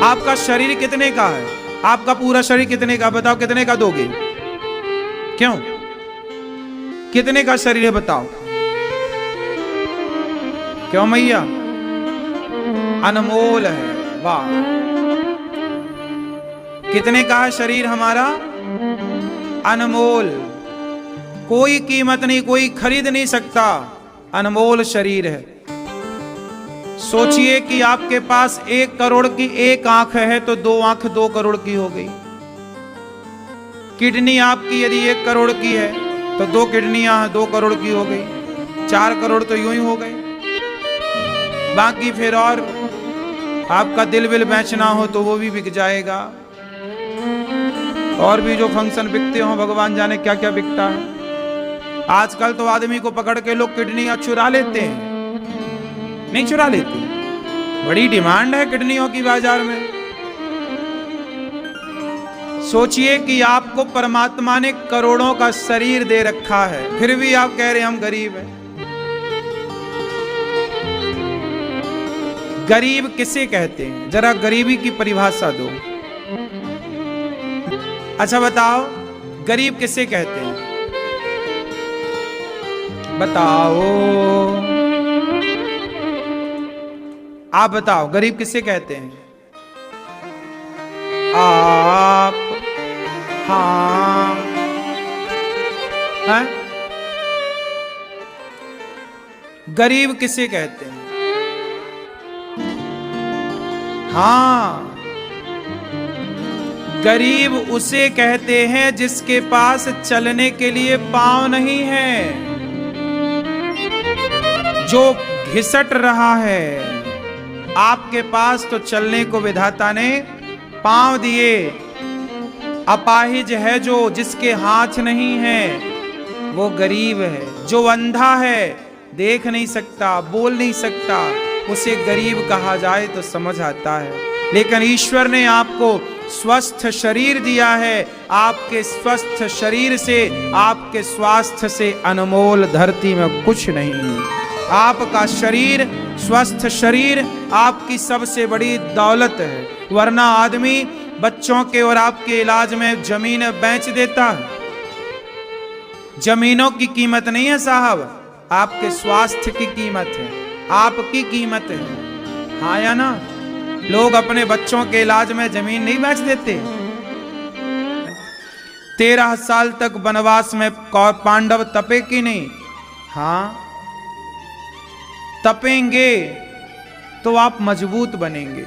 आपका शरीर कितने का है? आपका पूरा शरीर कितने का? बताओ कितने का दोगे? क्यों? कितने का शरीर है बताओ? क्यों मैया? अनमोल है। वाह, कितने का है शरीर हमारा? अनमोल। कोई कीमत नहीं, कोई खरीद नहीं सकता। अनमोल शरीर है। सोचिए कि आपके पास 1 करोड़ की एक आंख है तो 2 आंख 2 करोड़ की हो गई। किडनी आपकी यदि 1 करोड़ की है तो 2 किडनियां 2 करोड़ की हो गई। 4 करोड़ तो यूं ही हो गए। बाकी फिर और आपका दिल विल बेचना हो तो वो भी बिक जाएगा। और भी जो फंक्शन बिकते हो भगवान जाने क्या क्या बिकता है। आजकल तो आदमी को पकड़ के लोग किडनियां चुरा लेते हैं। नहीं चुरा लेते, बड़ी डिमांड है किडनियों की बाजार में। सोचिए कि आपको परमात्मा ने करोड़ों का शरीर दे रखा है, फिर भी आप कह रहे हैं हम गरीब हैं। गरीब किसे कहते हैं? जरा गरीबी की परिभाषा दो। अच्छा बताओ, गरीब किसे कहते हैं? बताओ, आप बताओ, गरीब किसे कहते हैं? आप? हाँ, है? गरीब किसे कहते हैं? हाँ, गरीब उसे कहते हैं जिसके पास चलने के लिए पांव नहीं है, जो घिसट रहा है। आपके पास तो चलने को विधाता ने पांव दिए। अपाहिज है जो, जिसके हाथ नहीं है, वो गरीब है। जो अंधा है, देख नहीं सकता, बोल नहीं सकता, उसे गरीब कहा जाए तो समझ आता है। लेकिन ईश्वर ने आपको स्वस्थ शरीर दिया है। आपके स्वस्थ शरीर से, आपके स्वास्थ्य से अनमोल धरती में कुछ नहीं है। आपका शरीर, स्वस्थ शरीर आपकी सबसे बड़ी दौलत है। वरना आदमी बच्चों के और आपके इलाज में जमीन बेच देता है। जमीनों की कीमत नहीं है साहब, आपके स्वास्थ्य की कीमत है, आपकी कीमत है। हाँ या ना? लोग अपने बच्चों के इलाज में जमीन नहीं बेच देते। 13 साल तक वनवास में पांडव तपे कि नहीं? हाँ, तपेंगे तो आप मजबूत बनेंगे।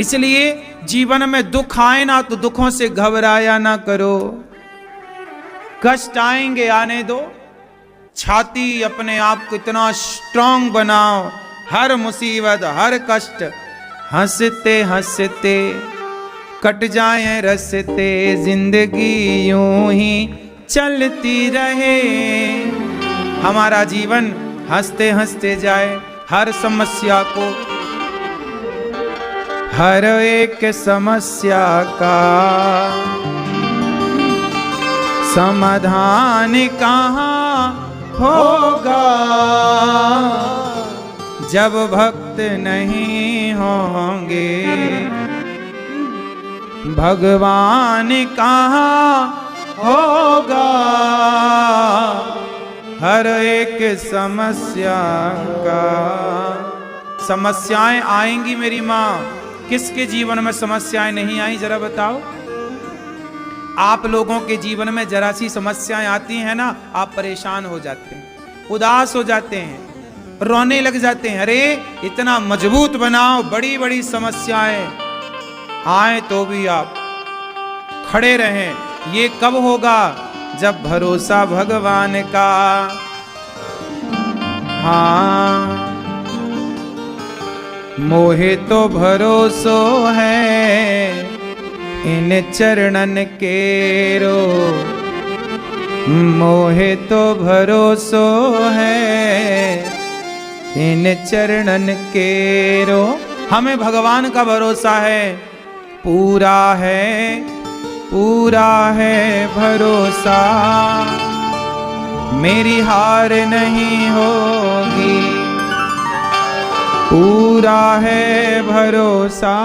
इसलिए जीवन में दुख आए ना तो दुखों से घबराया ना करो। कष्ट आएंगे आने दो, छाती अपने आप को इतना स्ट्रांग बनाओ, हर मुसीबत हर कष्ट हंसते हंसते कट जाए रस्ते, जिंदगी यूं ही चलती रहे। हमारा जीवन हंसते हंसते जाए, हर समस्या को, हर एक समस्या का समाधान कहाँ होगा, जब भक्त नहीं होंगे भगवान कहाँ होगा। हर एक समस्या का, समस्याएं आएंगी मेरी माँ, किसके जीवन में समस्याएं नहीं आई जरा बताओ। आप लोगों के जीवन में जरा सी समस्याएं आती हैं ना, आप परेशान हो जाते हैं, उदास हो जाते हैं, रोने लग जाते हैं। अरे इतना मजबूत बनाओ, बड़ी बड़ी समस्याएं आए तो भी आप खड़े रहें। ये कब होगा, जब भरोसा भगवान का, हाँ मोहे तो भरोसो है इन चरणन केरो, मोहे तो भरोसो है इन चरणन केरो। हमें भगवान का भरोसा है, पूरा है भरोसा, मेरी हार नहीं होगी। पूरा है भरोसा,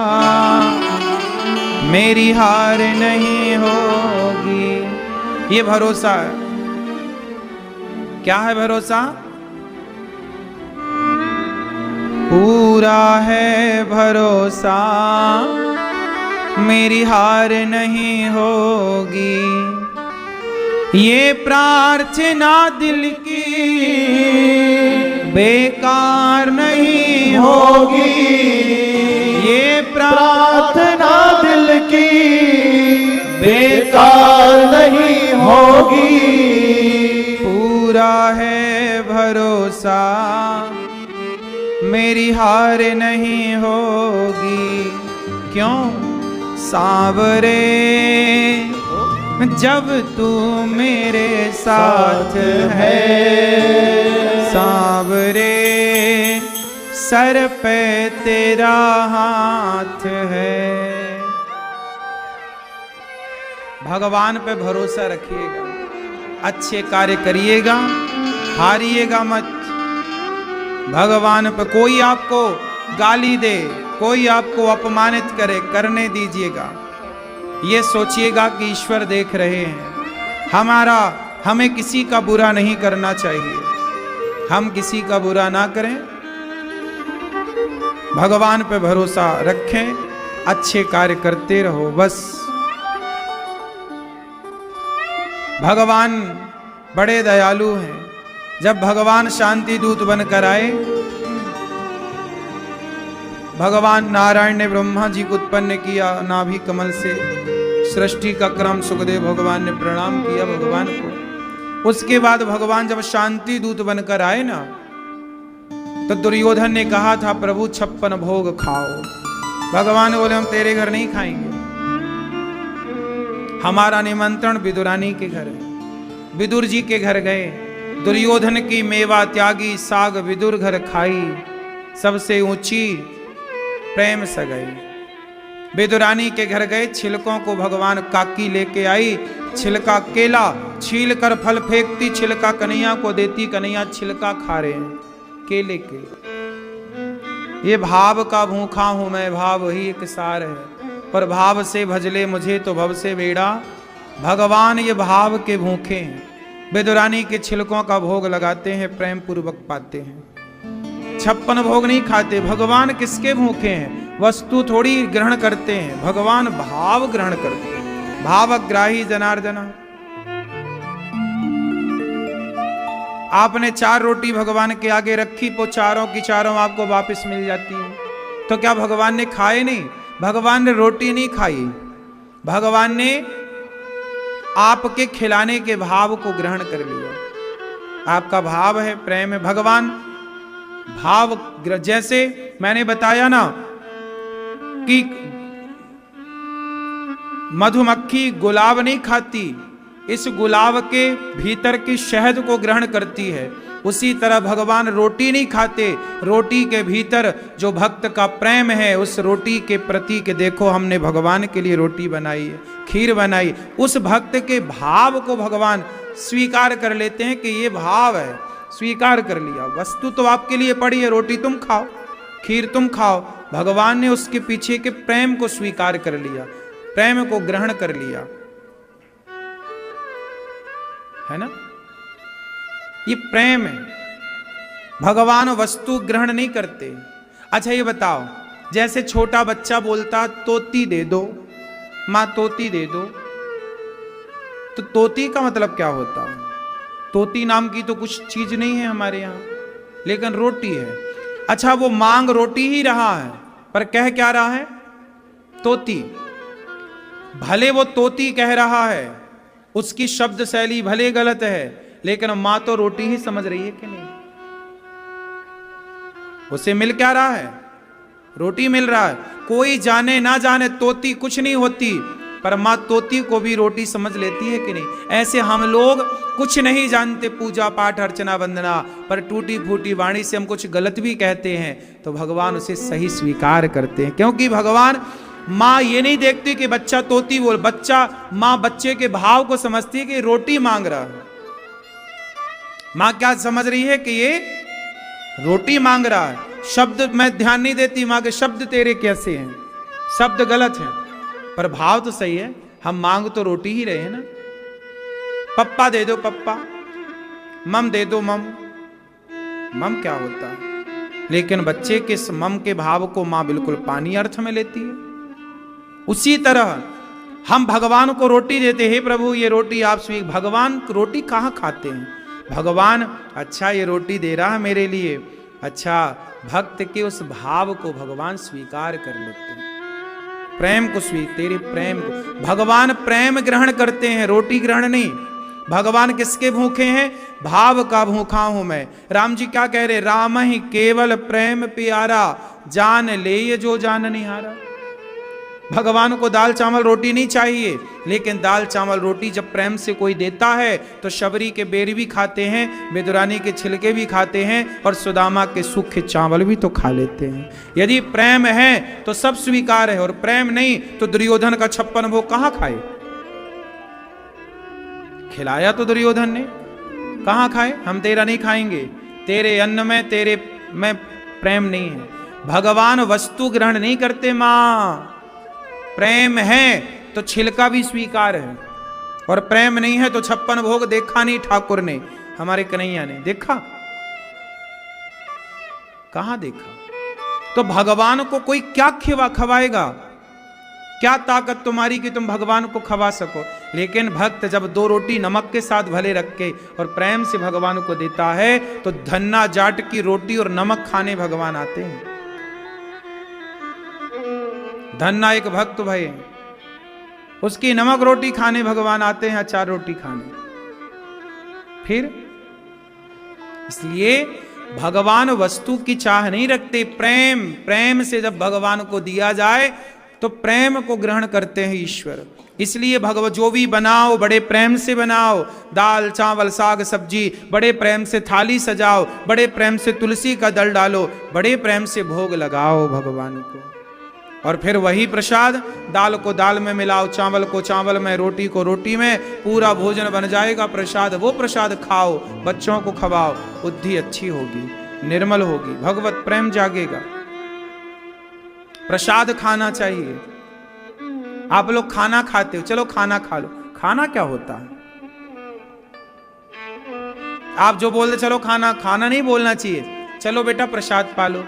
मेरी हार नहीं होगी। ये भरोसा है। क्या है भरोसा? पूरा है भरोसा, मेरी हार नहीं होगी। ये प्रार्थना दिल की बेकार नहीं होगी, ये प्रार्थना दिल की बेकार नहीं होगी। पूरा है भरोसा, मेरी हार नहीं होगी। क्यों? सांवरे जब तू मेरे साथ है, सांवरे सर पे तेरा हाथ है। भगवान पे भरोसा रखिएगा, अच्छे कार्य करिएगा, हारिएगा मत। भगवान पे कोई आपको गाली दे, कोई आपको अपमानित करे, करने दीजिएगा। ये सोचिएगा कि ईश्वर देख रहे हैं। हमें किसी का बुरा नहीं करना चाहिए, हम किसी का बुरा ना करें। भगवान पे भरोसा रखें, अच्छे कार्य करते रहो बस। भगवान बड़े दयालु हैं। जब भगवान शांति दूत बनकर आए, भगवान नारायण ने ब्रह्मा जी को उत्पन्न किया नाभि कमल से। सृष्टि का क्रम सुखदेव भगवान ने प्रणाम किया भगवान को। उसके बाद भगवान जब शांति दूत बनकर आए ना, तो दुर्योधन ने कहा था प्रभु 56 भोग खाओ। भगवान बोले हम तेरे घर नहीं खाएंगे, हमारा निमंत्रण विदुरानी के घर है। विदुर जी के घर गए, दुर्योधन की मेवा त्यागी साग विदुर घर खाई, सबसे ऊंची प्रेम से गई। विदुरानी के घर गए, छिलकों को भगवान काकी लेके आई। छिलका केला छील कर फल फेंकती, छिलका कन्हैया को देती, कन्हैया छिलका खा रहे हैं केले के। ये भाव का भूखा हूं मैं, भाव ही एक सार है, पर भाव से भजले मुझे तो भव से बेड़ा। भगवान ये भाव के भूखे हैं। विदुरानी के छिलकों का भोग लगाते हैं, प्रेम पूर्वक पाते हैं। 56 भोग नहीं खाते। भगवान किसके भूखे हैं? वस्तु थोड़ी ग्रहण करते हैं, भगवान भाव ग्रहण करते हैं। भावग्राही जनार्दना। आपने 4 रोटी भगवान के आगे रखी, तो चारों की चारों आपको वापस मिल जाती है। तो क्या भगवान ने खाए नहीं? भगवान ने रोटी नहीं खाई, भगवान ने आपके खिलाने के भाव को ग्रहण कर लिया। आपका भाव है प्रेम है, भगवान भाव जैसे मैंने बताया ना कि मधुमक्खी गुलाब नहीं खाती, इस गुलाब के भीतर की शहद को ग्रहण करती है, उसी तरह भगवान रोटी नहीं खाते, रोटी के भीतर जो भक्त का प्रेम है उस रोटी के प्रति के देखो हमने भगवान के लिए रोटी बनाई है, खीर बनाई, उस भक्त के भाव को भगवान स्वीकार कर लेते हैं कि ये भाव है, स्वीकार कर लिया। वस्तु तो आपके लिए पड़ी है, रोटी तुम खाओ, खीर तुम खाओ, भगवान ने उसके पीछे के प्रेम को स्वीकार कर लिया, प्रेम को ग्रहण कर लिया, है ना। ये प्रेम है। भगवान वस्तु ग्रहण नहीं करते। अच्छा ये बताओ, जैसे छोटा बच्चा बोलता तोती दे दो, मां तोती दे दो, तो तोती का मतलब क्या होता है? तोती नाम की तो कुछ चीज नहीं है हमारे यहां, लेकिन रोटी है। अच्छा वो मांग रोटी ही रहा है, पर कह क्या रहा है? तोती। भले वो तोती कह रहा है, उसकी शब्द शैली भले गलत है, लेकिन मां तो रोटी ही समझ रही है कि नहीं? उसे मिल क्या रहा है? रोटी मिल रहा है। कोई जाने ना जाने तोती कुछ नहीं होती, पर मां तोती को भी रोटी समझ लेती है कि नहीं? ऐसे हम लोग कुछ नहीं जानते पूजा पाठ अर्चना वंदना, पर टूटी फूटी वाणी से हम कुछ गलत भी कहते हैं तो भगवान उसे सही स्वीकार करते हैं, क्योंकि भगवान मां ये नहीं देखती कि बच्चा तोती बोल, बच्चा मां बच्चे के भाव को समझती है कि रोटी मांग रहा है। मां क्या समझ रही है कि ये रोटी मांग रहा है। शब्द मैं ध्यान नहीं देती मां के शब्द तेरे कैसे हैं, शब्द गलत हैं, पर भाव तो सही है। हम मांग तो रोटी ही रहे हैं ना। पप्पा दे दो पप्पा, मम दे दो मम, मम क्या होता है? लेकिन बच्चे के मम के भाव को मां बिल्कुल पानी अर्थ में लेती है। उसी तरह हम भगवान को रोटी देते हैं, प्रभु ये रोटी आप स्वीकार। भगवान रोटी कहाँ खाते हैं? भगवान अच्छा ये रोटी दे रहा है मेरे लिए, अच्छा भक्त के उस भाव को भगवान स्वीकार कर लेते हैं, प्रेम को तेरे प्रेम को भगवान प्रेम ग्रहण करते हैं, रोटी ग्रहण नहीं। भगवान किसके भूखे हैं? भाव का भूखा हूं मैं। राम जी क्या कह रहे? राम ही केवल प्रेम प्यारा, जान ले ये जो जान निहारा। भगवान को दाल चावल रोटी नहीं चाहिए, लेकिन दाल चावल रोटी जब प्रेम से कोई देता है तो शबरी के बेर भी खाते हैं, बेदुरानी के छिलके भी खाते हैं, और सुदामा के सूखे चावल भी तो खा लेते हैं। यदि प्रेम है तो सब स्वीकार है, और प्रेम नहीं तो दुर्योधन का 56 भोग कहां खाए? खिलाया तो दुर्योधन ने, कहां खाए? हम तेरा नहीं खाएंगे, तेरे अन्न में तेरे में प्रेम नहीं है। भगवान वस्तु ग्रहण नहीं करते मां। प्रेम है तो छिलका भी स्वीकार है, और प्रेम नहीं है तो 56 भोग देखा नहीं ठाकुर ने, हमारे कन्हैया ने देखा? कहां देखा? तो भगवान को कोई क्या खवाएगा? क्या ताकत तुम्हारी कि तुम भगवान को खवा सको? लेकिन भक्त जब 2 रोटी नमक के साथ भले रख के और प्रेम से भगवान को देता है तो धन्ना जाट की रोटी और नमक खाने भगवान आते हैं। धन्ना एक भक्त भाई, उसकी नमक रोटी खाने भगवान आते हैं, अचार रोटी खाने। फिर इसलिए भगवान वस्तु की चाह नहीं रखते, प्रेम से जब भगवान को दिया जाए तो प्रेम को ग्रहण करते हैं ईश्वर। इसलिए भगवत जो भी बनाओ बड़े प्रेम से बनाओ, दाल चावल साग सब्जी बड़े प्रेम से थाली सजाओ, बड़े प्रेम से तुलसी का दल डालो, बड़े प्रेम से भोग लगाओ भगवान को। और फिर वही प्रसाद, दाल को दाल में मिलाओ, चावल को चावल में, रोटी को रोटी में, पूरा भोजन बन जाएगा प्रसाद। वो प्रसाद खाओ, बच्चों को खवाओ, बुद्धि अच्छी होगी, निर्मल होगी, भगवत प्रेम जागेगा। प्रसाद खाना चाहिए। आप लोग खाना खाते हो, चलो खाना खा लो। खाना क्या होता है? आप जो बोलते चलो खाना, खाना नहीं बोलना चाहिए, चलो बेटा प्रसाद पालो।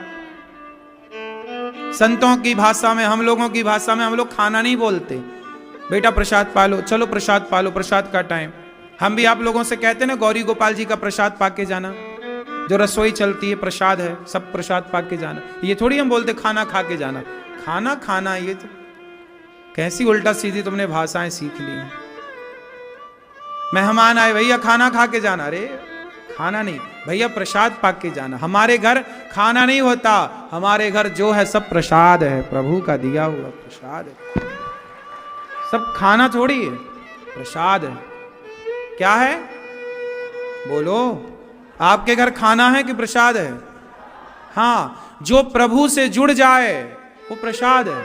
संतों की भाषा में, हम लोगों की भाषा में हम लोग खाना नहीं बोलते, बेटा प्रसाद पालो, चलो प्रसाद पालो, प्रसाद का टाइम। हम भी आप लोगों से कहते ना गौरी गोपाल जी का प्रसाद पाके जाना, जो रसोई चलती है प्रसाद है, सब प्रसाद पाके जाना। ये थोड़ी हम बोलते खाना खा के जाना। खाना खाना, ये तो कैसी उल्टा सीधी तुमने भाषाएं सीख ली हैं। मेहमान आए, भैया खाना खा के जाना। अरे खाना नहीं भैया, प्रसाद पाक के जाना। हमारे घर खाना नहीं होता, हमारे घर जो है सब प्रसाद है, प्रभु का दिया हुआ प्रसाद है। सब खाना थोड़ी है, प्रसाद है। क्या है बोलो, आपके घर खाना है कि प्रसाद है? हाँ, जो प्रभु से जुड़ जाए वो प्रसाद है।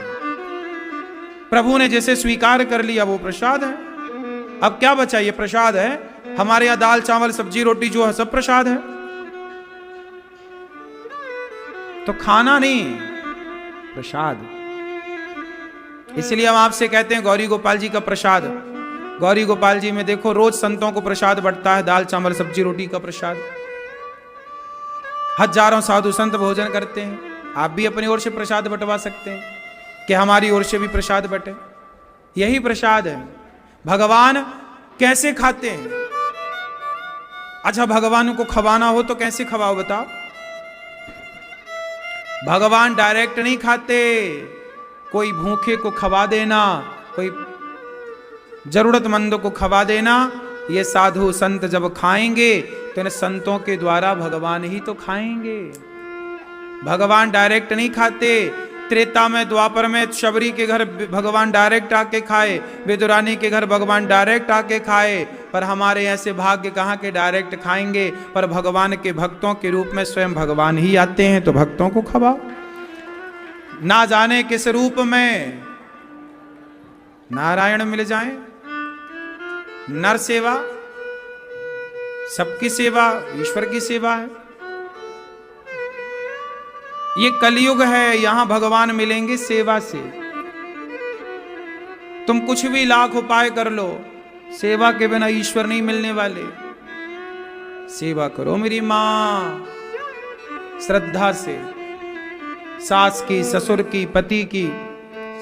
प्रभु ने जैसे स्वीकार कर लिया वो प्रसाद है। अब क्या बचा? ये प्रसाद है। हमारे यहां दाल चावल सब्जी रोटी जो है सब प्रसाद है। तो खाना नहीं, प्रसाद। इसलिए हम आपसे कहते हैं गौरी गोपाल जी का प्रसाद। गौरी गोपाल जी में देखो रोज संतों को प्रसाद बंटता है, दाल चावल सब्जी रोटी का प्रसाद। हजारों साधु संत भोजन करते हैं। आप भी अपनी ओर से प्रसाद बंटवा सकते हैं कि हमारी ओर से भी प्रसाद बटे। यही प्रसाद है। भगवान कैसे खाते हैं? अच्छा, भगवान को खवाना हो तो कैसे खवाओ बताओ? भगवान डायरेक्ट नहीं खाते। कोई भूखे को खवा देना, कोई जरूरतमंदों को खवा देना, ये साधु संत जब खाएंगे तो इन संतों के द्वारा भगवान ही तो खाएंगे। भगवान डायरेक्ट नहीं खाते। त्रेता में द्वापर में शबरी के घर भगवान डायरेक्ट आके खाए, विदुरानी के घर भगवान डायरेक्ट आके खाए। पर हमारे ऐसे भाग्य कहाँ के डायरेक्ट खाएंगे? पर भगवान के भक्तों के रूप में स्वयं भगवान ही आते हैं, तो भक्तों को खवाओ। ना जाने किस रूप में नारायण मिल जाएं। नर सेवा, सबकी सेवा ईश्वर की सेवा है। ये कलयुग है, यहां भगवान मिलेंगे सेवा से। तुम कुछ भी लाख उपाय कर लो, सेवा के बिना ईश्वर नहीं मिलने वाले। सेवा करो मेरी मां, श्रद्धा से। सास की, ससुर की, पति की,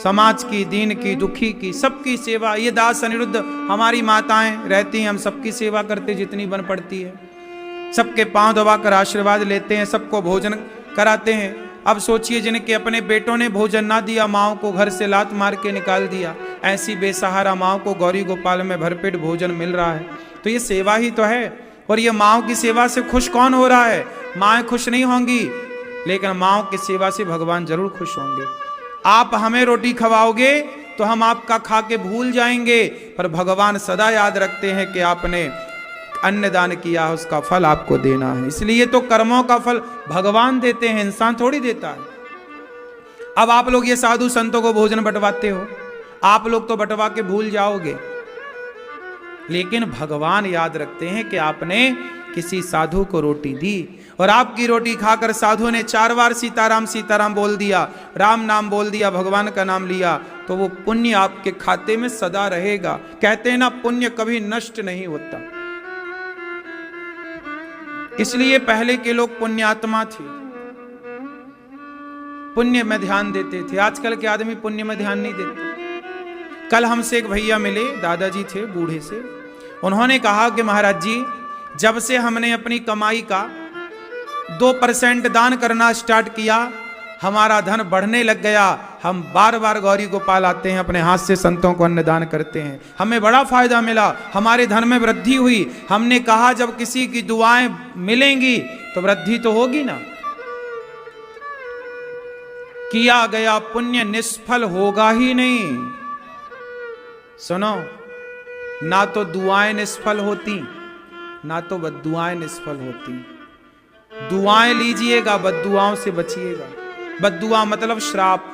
समाज की, दीन की, दुखी की, सबकी सेवा। ये दास अनिरुद्ध हमारी माताएं रहती हैं, हम सबकी सेवा करते जितनी बन पड़ती है। सबके पांव दबाकर आशीर्वाद लेते हैं, सबको भोजन कराते हैं। अब सोचिए जिनके अपने बेटों ने भोजन ना दिया, माओ को घर से लात मार के निकाल दिया, ऐसी बेसहारा माओ को गौरी गोपाल में भरपेट भोजन मिल रहा है, तो ये सेवा ही तो है। और ये माओ की सेवा से खुश कौन हो रहा है? माएँ खुश नहीं होंगी, लेकिन माओ की सेवा से भगवान जरूर खुश होंगे। आप हमें रोटी खवाओगे तो हम आपका खा के भूल जाएंगे, पर भगवान सदा याद रखते हैं कि आपने अन्नदान किया, उसका फल आपको देना है। इसलिए तो कर्मों का फल भगवान देते हैं, इंसान थोड़ी देता है। अब आप लोग ये साधु संतों को भोजन बंटवाते हो, आप लोग तो बंटवा के भूल जाओगे, लेकिन भगवान याद रखते हैं कि आपने किसी साधु को रोटी दी। और आपकी रोटी खाकर साधु ने 4 बार सीताराम सीताराम बोल दिया, राम नाम बोल दिया, भगवान का नाम लिया, तो वो पुण्य आपके खाते में सदा रहेगा। कहते हैं ना, पुण्य कभी नष्ट नहीं होता। इसलिए पहले के लोग पुण्यात्मा थे, पुण्य में ध्यान देते थे। आजकल के आदमी पुण्य में ध्यान नहीं देते। कल हमसे एक भैया मिले, दादाजी थे बूढ़े से। उन्होंने कहा कि महाराज जी, जब से हमने अपनी कमाई का 2% दान करना स्टार्ट किया, हमारा धन बढ़ने लग गया। हम बार बार गौरी गोपाल आते हैं, अपने हाथ से संतों को अन्नदान करते हैं, हमें बड़ा फायदा मिला, हमारे धन में वृद्धि हुई। हमने कहा जब किसी की दुआएं मिलेंगी तो वृद्धि तो होगी ना। किया गया पुण्य निष्फल होगा ही नहीं। सुनो, ना तो दुआएं निष्फल होती, ना तो बद्दुआएं निष्फल होती। दुआएं लीजिएगा, बद्दुआओं से बचिएगा। बद्दुआ मतलब श्राप।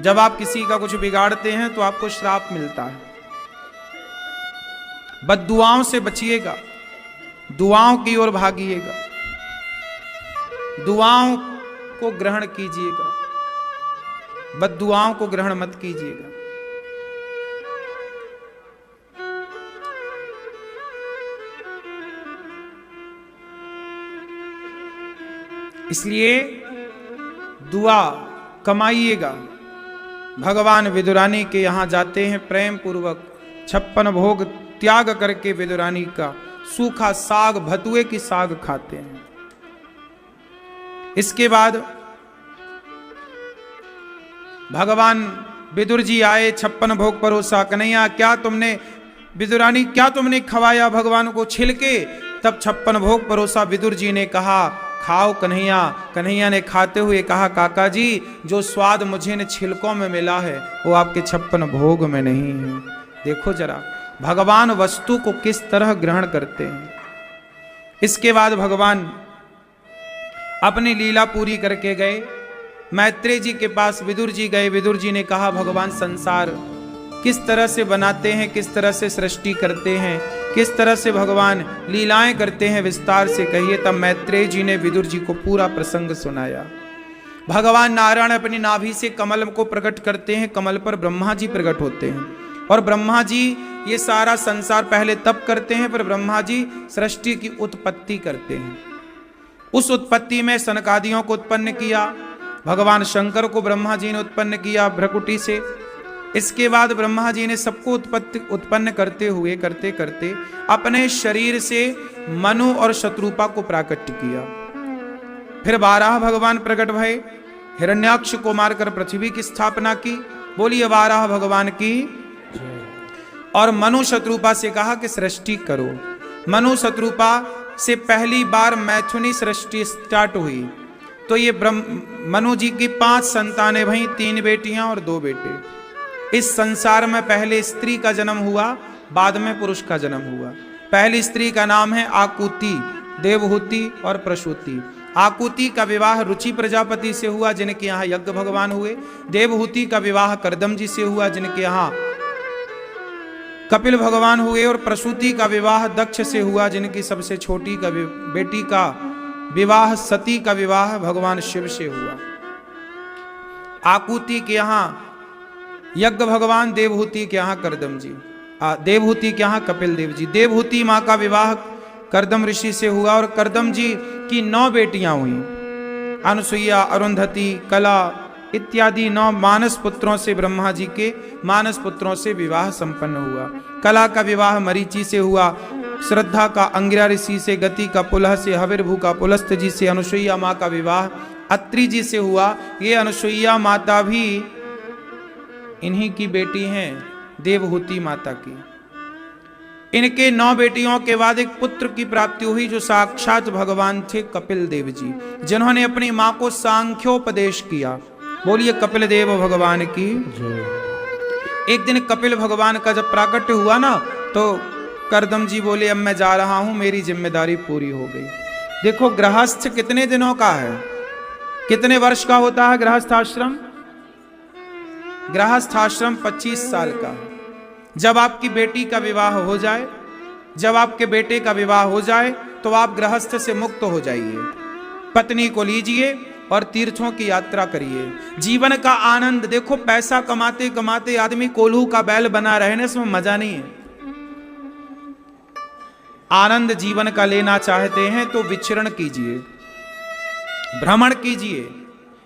जब आप किसी का कुछ बिगाड़ते हैं तो आपको श्राप मिलता है। बद्दुआओं से बचिएगा, दुआओं की ओर भागिएगा, दुआओं को ग्रहण कीजिएगा, बद्दुआओं को ग्रहण मत कीजिएगा। इसलिए दुआ कमाइएगा। भगवान विदुरानी के यहां जाते हैं, प्रेम पूर्वक 56 भोग त्याग करके विदुरानी का सूखा साग, भतुए की साग खाते हैं। इसके बाद भगवान विदुर जी आए, 56 भोग परोसा। कन्हैया, क्या तुमने विदुरानी क्या तुमने खवाया भगवान को छिलके? तब 56 भोग परोसा। विदुर जी ने कहा खाओ कन्हैया। कन्हैया ने खाते हुए कहा काका जी, जो स्वाद मुझे इन छिलकों में मिला है वो आपके 56 भोग में नहीं है। देखो जरा भगवान वस्तु को किस तरह ग्रहण करते हैं। इसके बाद भगवान अपनी लीला पूरी करके गए। मैत्रेय जी के पास विदुर जी गए। विदुर जी ने कहा भगवान संसार किस तरह से बनाते हैं, किस तरह से सृष्टि करते हैं, किस तरह से भगवान लीलाएं करते हैं, विस्तार से कहिए। तब मैत्रेय जी ने विदुर जी को पूरा प्रसंग सुनाया। भगवान नारायण अपनी नाभि से कमल को प्रकट करते हैं, कमल पर ब्रह्मा जी प्रकट होते हैं और ब्रह्मा जी ये सारा संसार पहले तप करते हैं, पर ब्रह्मा जी सृष्टि की उत्पत्ति करते हैं। उस उत्पत्ति में सनकादियों को उत्पन्न किया। भगवान शंकर को ब्रह्मा जी ने उत्पन्न किया भ्रकुटी से। इसके बाद ब्रह्मा जी ने सबको उत्पन्न करते हुए करते करते अपने शरीर से मनु और शत्रुपा को प्राकट्य किया। फिर 12 भगवान प्रकट भये, हिरण्याक्ष को मारकर पृथ्वी की स्थापना की। बोलिए 12 भगवान की। और मनु शत्रुपा से कहा कि सृष्टि करो। मनु शत्रुपा से पहली बार मैथुनी सृष्टि स्टार्ट हुई। तो ये मनु जी की 5 संतानें भई, 3 बेटियां और 2 बेटे। इस संसार में पहले स्त्री का जन्म हुआ, बाद में पुरुष का जन्म हुआ। पहली स्त्री का नाम है आकुति, देवहूति और प्रसूति। आकुति का विवाह रुचि प्रजापति से हुआ, जिनके यहाँ यज्ञ भगवान हुए। देवहूति का विवाह करदम जी से हुआ, जिनके यहाँ कपिल भगवान हुए। और प्रसूति का विवाह दक्ष से हुआ, जिनकी सबसे छोटी का बेटी का विवाह, सती का विवाह भगवान शिव से हुआ। आकुति के यहाँ यज्ञ भगवान, देवहूति के यहाँ करदम जी, देवहूति के यहाँ कपिल देव जी। देवहूति माँ का विवाह करदम ऋषि से हुआ और करदम जी की 9 बेटियां हुई। अनुसुईया, अरुंधति, कला इत्यादि 9 मानस पुत्रों से ब्रह्मा जी के मानस पुत्रों से विवाह संपन्न हुआ। कला का विवाह मरीचि से हुआ, श्रद्धा का अंगिरा ऋषि से, गति का पुलह से, हविर्भू का पुलस्त्य जी से, अनुसुईया माँ का विवाह अत्रि जी से हुआ। ये अनुसुईया माता भी इन्हीं की बेटी हैं, देवहूति माता की। इनके 9 बेटियों के बाद एक पुत्र की प्राप्ति हुई, जो साक्षात भगवान थे कपिल देव जी, जिन्होंने अपनी मां को सांख्योपदेश किया। बोलिए कपिल देव भगवान की। एक दिन कपिल भगवान का जब प्राकट्य हुआ ना, तो करदम जी बोले अब मैं जा रहा हूं, मेरी जिम्मेदारी पूरी हो गई। देखो गृहस्थ कितने दिनों का है, कितने वर्ष का होता है गृहस्थ आश्रम? गृहस्थ आश्रम 25 साल का है। जब आपकी बेटी का विवाह हो जाए, जब आपके बेटे का विवाह हो जाए, तो आप गृहस्थ से मुक्त हो जाइए। पत्नी को लीजिए और तीर्थों की यात्रा करिए। जीवन का आनंद देखो, पैसा कमाते कमाते आदमी कोल्हू का बैल बना रहने, इसमें मजा नहीं है। आनंद जीवन का लेना चाहते हैं तो विचरण कीजिए, भ्रमण कीजिए।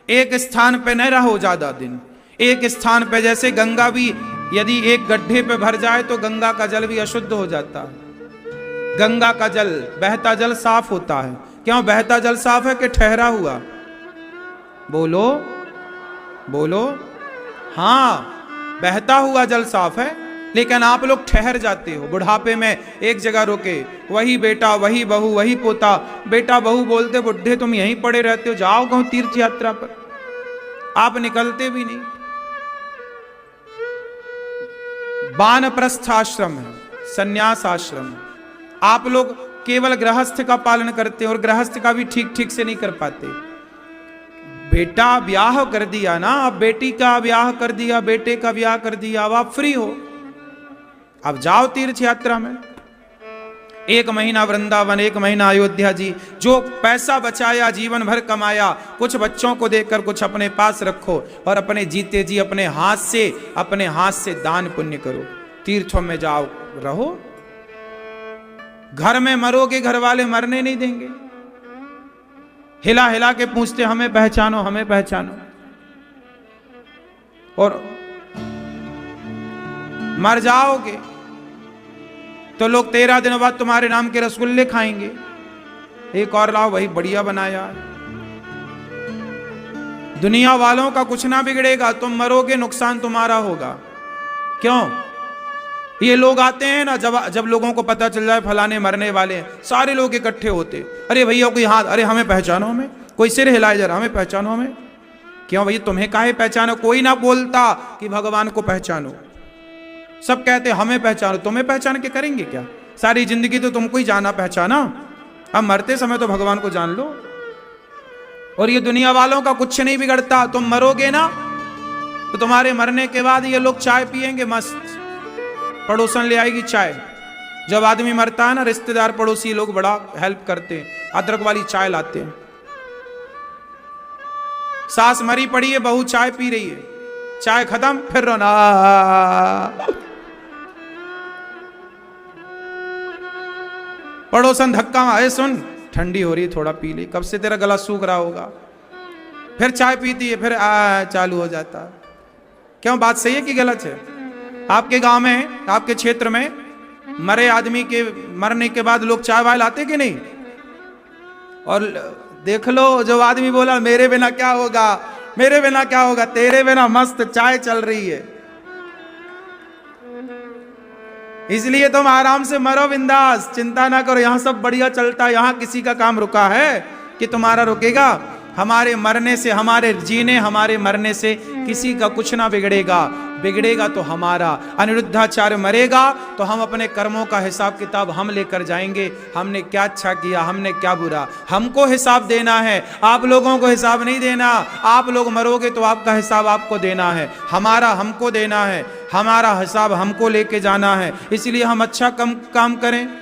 एक स्थान पे न रहो ज्यादा दिन। एक स्थान पे, जैसे गंगा भी यदि एक गड्ढे पे भर जाए तो गंगा का जल भी अशुद्ध हो जाता है। गंगा का जल, बहता जल साफ होता है। क्यों बहता जल साफ है कि ठहरा हुआ? बोलो बोलो। हाँ, बहता हुआ जल साफ है, लेकिन आप लोग ठहर जाते हो। बुढ़ापे में एक जगह रुके, वही बेटा वही बहू वही पोता, बेटा बहू बोलते बुढ़े तुम यहीं पड़े रहते हो, जाओ कहूं तीर्थ यात्रा पर। आप निकलते भी नहीं। वानप्रस्थ आश्रम है, संन्यास आश्रम है। आप लोग केवल गृहस्थ का पालन करते हैं और गृहस्थ का भी ठीक ठीक से नहीं कर पाते। बेटा ब्याह कर दिया ना, अब बेटी का ब्याह कर दिया, बेटे का ब्याह कर दिया, अब आप फ्री हो, अब जाओ तीर्थ यात्रा में। 1 महीना वृंदावन, 1 महीना अयोध्या जी। जो पैसा बचाया जीवन भर कमाया, कुछ बच्चों को देकर कुछ अपने पास रखो और अपने जीते जी अपने हाथ से दान पुण्य करो। तीर्थों में जाओ, रहो। घर में मरोगे, घर वाले मरने नहीं देंगे। हिला हिला के पूछते हमें पहचानो, हमें पहचानो, और मर जाओगे तो लोग 13 दिन बाद तुम्हारे नाम के रसगुल्ले खाएंगे। एक और लाओ, वही बढ़िया बनाया। दुनिया वालों का कुछ ना बिगड़ेगा, तुम मरोगे, नुकसान तुम्हारा होगा। क्यों? ये लोग आते हैं ना, जब जब लोगों को पता चल जाए फलाने मरने वाले हैं, सारे लोग इकट्ठे होते, अरे भैया कोई हाथ, अरे हमें पहचानो, हमें कोई सिर हिलाए जरा, हमें पहचानो, हमें। क्यों भैया तुम्हें काहे पहचानो? कोई ना बोलता कि भगवान को पहचानो, सब कहते हमें पहचानो। तुम्हें पहचान के करेंगे क्या? सारी जिंदगी तो तुमको ही जाना पहचाना, अब मरते समय तो भगवान को जान लो। और ये दुनिया वालों का कुछ नहीं बिगड़ता, तुम मरोगे ना तो तुम्हारे मरने के बाद ये लोग चाय पिएंगे मस्त, पड़ोसन ले आएगी चाय। जब आदमी मरता है ना, रिश्तेदार पड़ोसी लोग बड़ा हेल्प करते हैं, अदरक वाली चाय लाते हैं। सास मरी पड़ी है, बहू चाय पी रही है, चाय खत्म, फिर रोना। पड़ोसन धक्का, अरे सुन ठंडी हो रही, थोड़ा पी ली, कब से तेरा गला सूख रहा होगा। फिर चाय पीती है, फिर चालू हो जाता। क्यों, बात सही है कि गलत है? आपके गांव में, आपके क्षेत्र में मरे आदमी के मरने के बाद लोग चाय वाय लाते कि नहीं? और देख लो, जो आदमी बोला मेरे बिना क्या होगा, मेरे बिना क्या होगा, तेरे बिना मस्त चाय चल रही है। इसलिए तुम आराम से मरो, बिंदास, चिंता ना करो, यहां सब बढ़िया चलता है, यहां किसी का काम रुका है कि तुम्हारा रुकेगा? हमारे मरने से, हमारे जीने, हमारे मरने से किसी का कुछ ना बिगड़ेगा, बिगड़ेगा तो हमारा। अनिरुद्धाचार्य मरेगा तो हम अपने कर्मों का हिसाब किताब हम लेकर जाएंगे, हमने क्या अच्छा किया, हमने क्या बुरा, हमको हिसाब देना है, आप लोगों को हिसाब नहीं देना। आप लोग मरोगे तो आपका हिसाब आपको देना है, हमारा हमको देना है, हमारा हिसाब हमको लेके जाना है। इसलिए हम अच्छा काम करें,